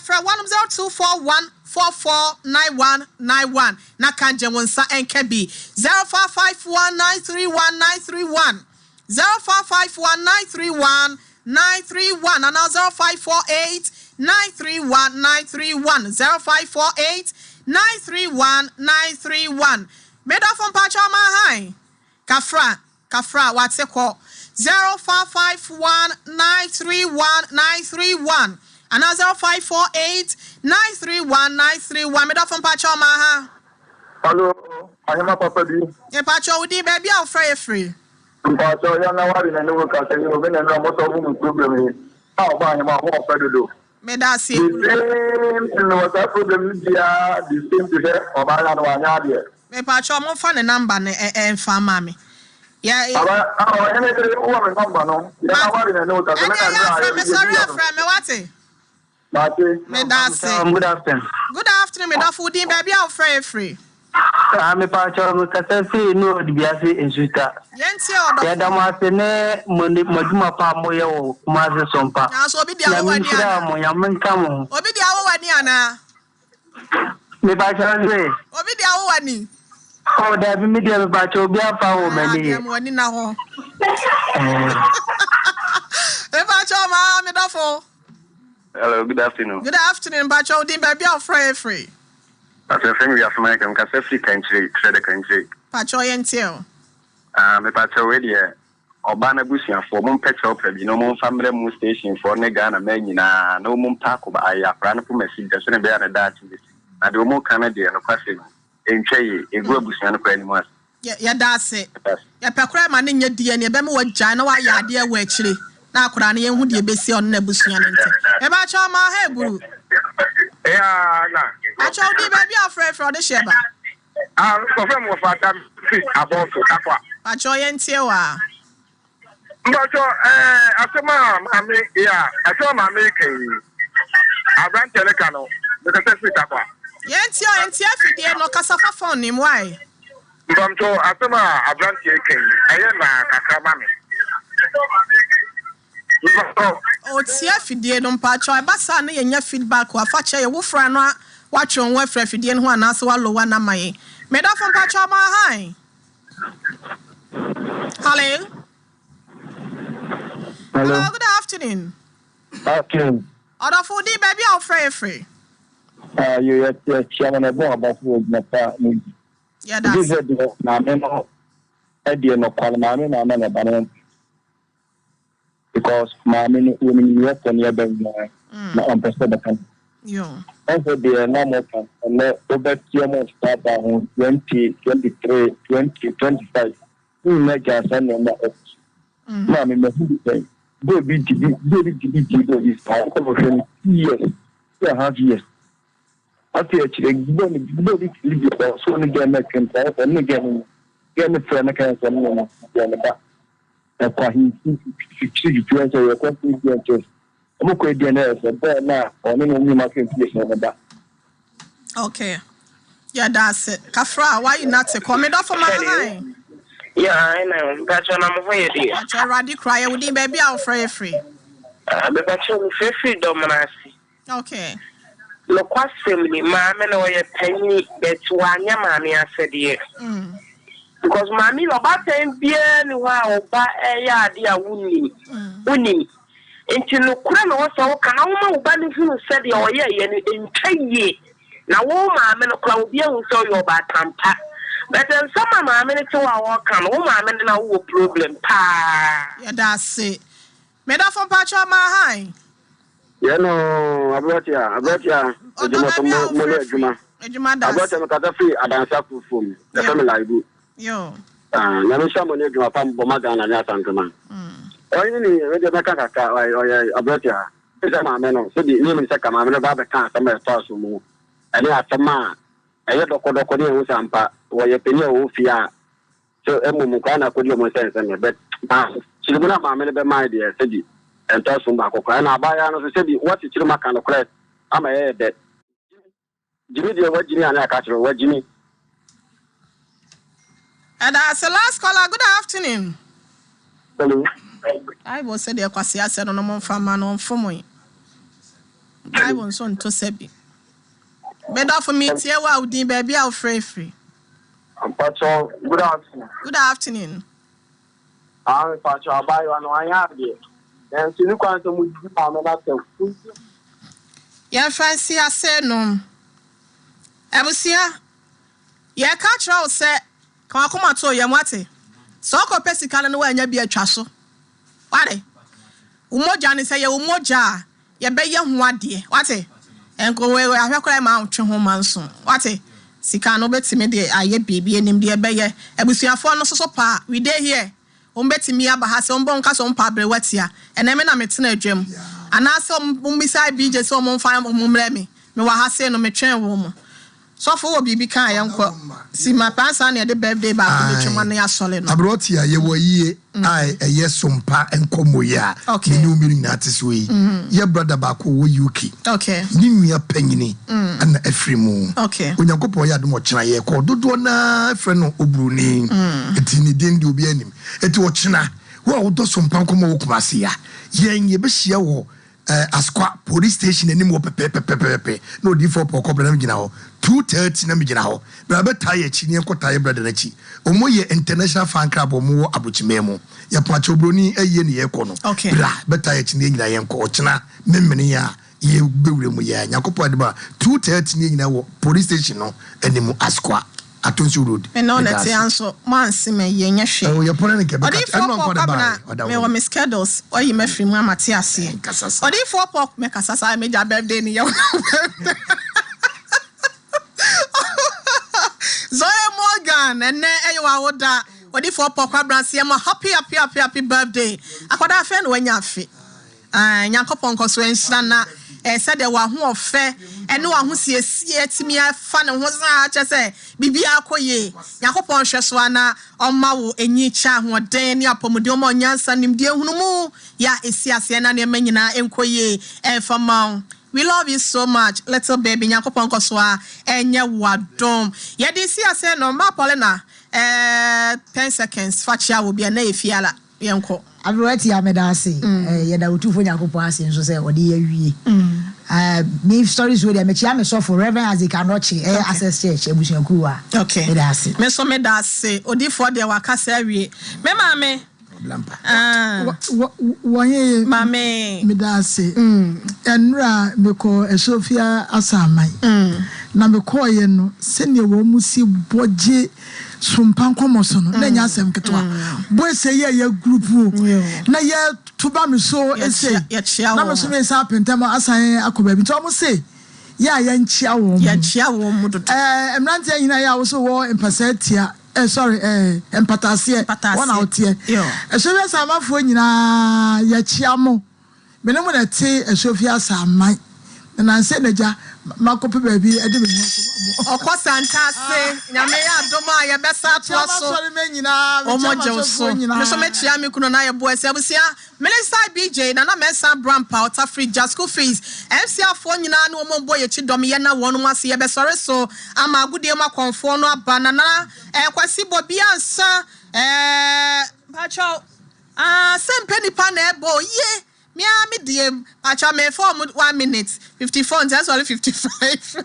fra 100414499191 na kanje wonsa enka bi 0551931931 0551931931 and 0548 931 0548 931 made off on Pacha Mahai Kafra what's it called 0551 931 and 0548 931 made off on Pacha Maha. Hello, I am a papa. Yeah, Pacha would be baby out free. Pacha, you know what? I know what I'm going to do. Problem. How about him? What to do? Me da see. The same was that problem the same to her or by one. Me Pacha mo fa ne number ne fa mami. Yeah. Any woman number no. You know what I know that. Sorry, friend, me what? Me da say. Good afternoon. Good afternoon, me da food in baby out free. I'm a Pacha no kase no di biase insuta. Yenti odo. Ya da ma se ne moduma pa moye o ma se sompa. Na so obi dia wo wani ana. Mo ya menka mo. Obi dia wo wani ana. Me Pacha nze. Obi dia wo wani. Oh, da bi me dia me Pacha obi afa wo mani. Dia mo wani na ho. Me Pacha ma me da fo. Hello, good afternoon. Good afternoon, Pacha odi baby out free. As a friend, we have my country, country. Pacha yenti o. Me Pacha we dia. Obana busia for mum petrol prebi no mum family mum station for ne Ghana men nyina no mum park ba aya prana fu message so ne be na that this na de mum Canada no kwase entwe egu abusia no kwa ni mas ya da se ya pekra ma ne nya die ne be me wagya na wa ya ade wa akire na akora ne yehu de besi on na abusia no nte e ba cha ma ha eburu na acha odi baby afre de sheba so from of fatam about akwa acha yenti wa Mbacho asema mami ya asema mami ke aban teleka no because fit akwa yenti afidie no kasafa phone ni why Mbacho asema aban ke aye na kakra mami o tia afidie no mpacho e basa na yenya feedback wa fa che ye wo fra no wa twon wa fra afidie no ho anase wa lo wa na maye me da fo mpacho ma hi Hello, good afternoon. Okay. Other food, baby, I'll free. You chairman about yeah, that's it. Because mommy women you have to near them on person. Yeah. Also, the normal can and over chairman start on 20, 23, 20, 25. We make a son on that. Mommy, my baby, is years, 2.5 years. After actually, baby, leave your son again, I can tell, and again, get a friend, I can tell you, that's why he should answer your question. I'm okay, DNS, and then now, on any market place on that. Okay. Yeah, that's it. Kafra, why you not say comment off of my line? Yeah, I know. That's what I'm afraid of. That's already cry with him, baby. I'll free. But that's all free, Dominasi. Okay. Look, what's family, mamma, or your penny, that's one, your mammy, I said, yeah. Because mammy, about 10 years, wow, but a yard, dear, winning. Until no crown or so, can almost banning who said, oh, yeah, in 10 years. Now, oh, mamma, no cloud, you saw your bad tamper. But then some mamma to our can, oh, mamma, no problem. Yeah, that's it. Made up from Pacha Mahai. Yeah, no, I brought ya. I brought ya. I brought a free Adansa from the family. Yo. Never someone you drop on Bomagan and Yasankaman. Only the Macaca or Aberta. It's a man, so the name is a command about the car, some stars move. And they are some man. I had a Kodokoni Sampa, or your penny Fia. So Emukana could you sense and but she would not mamma my dear, said you. And toss from Baco. And I buy another said, what is your Macan of crest? I'm a head that Jimmy, what Jimmy and I catch what Jimmy. And that's the last caller. Good afternoon. Hello. I will say the Quasia said on a month from man on for me. I was on to Sebi. Better for me, dear, wow, dear baby, I'll free. I'm Patrol. Good afternoon. Good afternoon. I'm Patrol. I'll buy one. I have it. And see, look at some with Yeah, fancy, I said no. I will see her. Yeah, catch out, say, come on, to your mate. So, go Pessican and way and be a chasso. What? Umoja say, Umoja, ya be young one dear. What? And go away, I have cry mount to home soon. What? Sikano bet me de aye baby and him dear bayer. I will see a phone so pa. We day here. Umbeti me abahas on boncas on pabre wetia. And I'm in a metina gym. And I saw beside BJ so mon fine mumremi. Me wa hase no me train woman. So for bibi kan yanko. Si my pants near the birthday back to money as solid. I brought here ye were ye yes Sompa Nkomo ya. Okay. New meaning that is way. Your brother back who yuki. Okay. Nimia penny and a free moon. Okay. When you go for ya do much na ye called do na friend obruni. Etini den do be anim. Etu ochina. Wo do Sompa Nkomo okumasia. Yen ye be shia wo Asqua police station any more pepe no D4 poko na mgina ho 2:30 na mgina ho bra beta ye chi ne nkota ye brother na chi omo ye international fan club omo wo abuchimemo ye pacho broni eye ne ye ko no bra beta ye chi ne nyina ye nko ochina memmene ya ye bewure mu ya nyakopo adeba 2:30 ne nyina wo police station no animu Asqua Atonsu road and on that answer man see me ye nya hwe oh ye pona ne kebe ka no nko da me wo me schedules o yi mafiri mu amate ase o di for pop me kasasa me ja birthday ni ye Zoe Morgan and ewa woda o di for pop kwabranse ma happy birthday akoda fe no nya afi nyankopon koso enhira na said there were who fair and no one who sees me fan and was say bibia koye yakopon hweswana omawo enyi cha ho den ya pomodomo nyansa nimdie hunumu ya esiase na ne manyina enkoye enfama. We love you so much little baby yakopon koswa enye wadom ye di siase no ma polena 10 seconds fachia wo bia na efiala yenko Abrati amedase yeda utufo nyakopon ase nso se odi awie me stories we dey me chia me so for Reverend as they cannot access church ebusuakuwa okay medase me so medase odi for dey wakasa awie me mame wanye mame medase enra beko Sofia asamai na beko ye no se ne wo musi boje Sompa Nkomo so no na nya asem ketwa boy say ye group na ye tuba me so ese na me so me sa pentem asan akoba bi to mo say ya nchia wo mu do emrante nyina ya wo so wo empasetia sorry empatasie one out here so we samafo nyina ya chia mo me no mo na te Sofia samai na nse naja makope baby e de me okosanta se nyame ya adoma ya besa to so omoje so me so me chia me kuno na ye boy se abusia minister BJ na mensa brampa ota free just school fees MC afo nyina na omo boy ye chi dom ye na wonu ase ye besore so ama agudie ma konfo no abana na kwasi bobia ansa pacho sempeni pa na ebo ye me DM acha me for 1 minute 54 that's only 55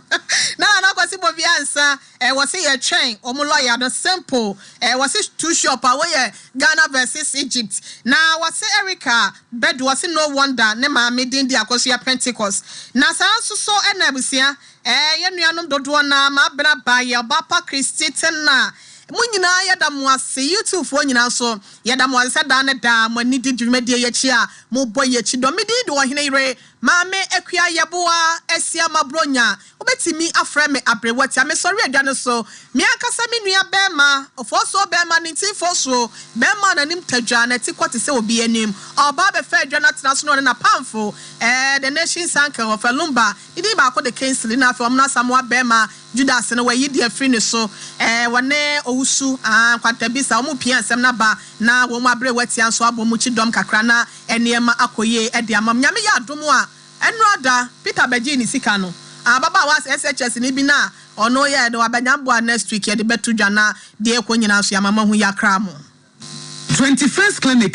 na go see bobi answer was say a train omo lawyer the simple was it too shop away Ghana versus Egypt now was say Erica bed was no wonder ne ma me din dia akoso ya Pentecost na san so na busia ye nuanom dodo na ma bra ba ye Papa Christian na mu nyinaa yɛda mo ase YouTube fo nyinaa so yɛda mo ase da ne da mo ni di dwumadi yɛchi a mo bɔ yɛchi do me di ɔhene yere maame akua yɛboa asia mabronya obetimi afrɛ me abrewati me sɔre aduane so me ankasa me nua bɛma ofoso bɛma ne ntifo bɛma nanim tadwa na ti kwate sɛ obi anim ɔba bɛfɛ aduane atena so no na pamfo the nation sanker of Lumba idi ba ko de Kingsley na afɛ ɔmna samoa bɛma Judas no wayi de afri ne so wɔne owusu kwatabisa ɔmo pia asɛm na ba na wɔn abrewati anso abɔ mu chidom kakra na eniema akoye de amam nyame yɛ adomo a enroda Peter Beji ni sika no baba was SHS ni bi na ono ye de wabanyambo next week ye de betu dwana de ekonyina so ya mama hu ya kra mo 21st clinic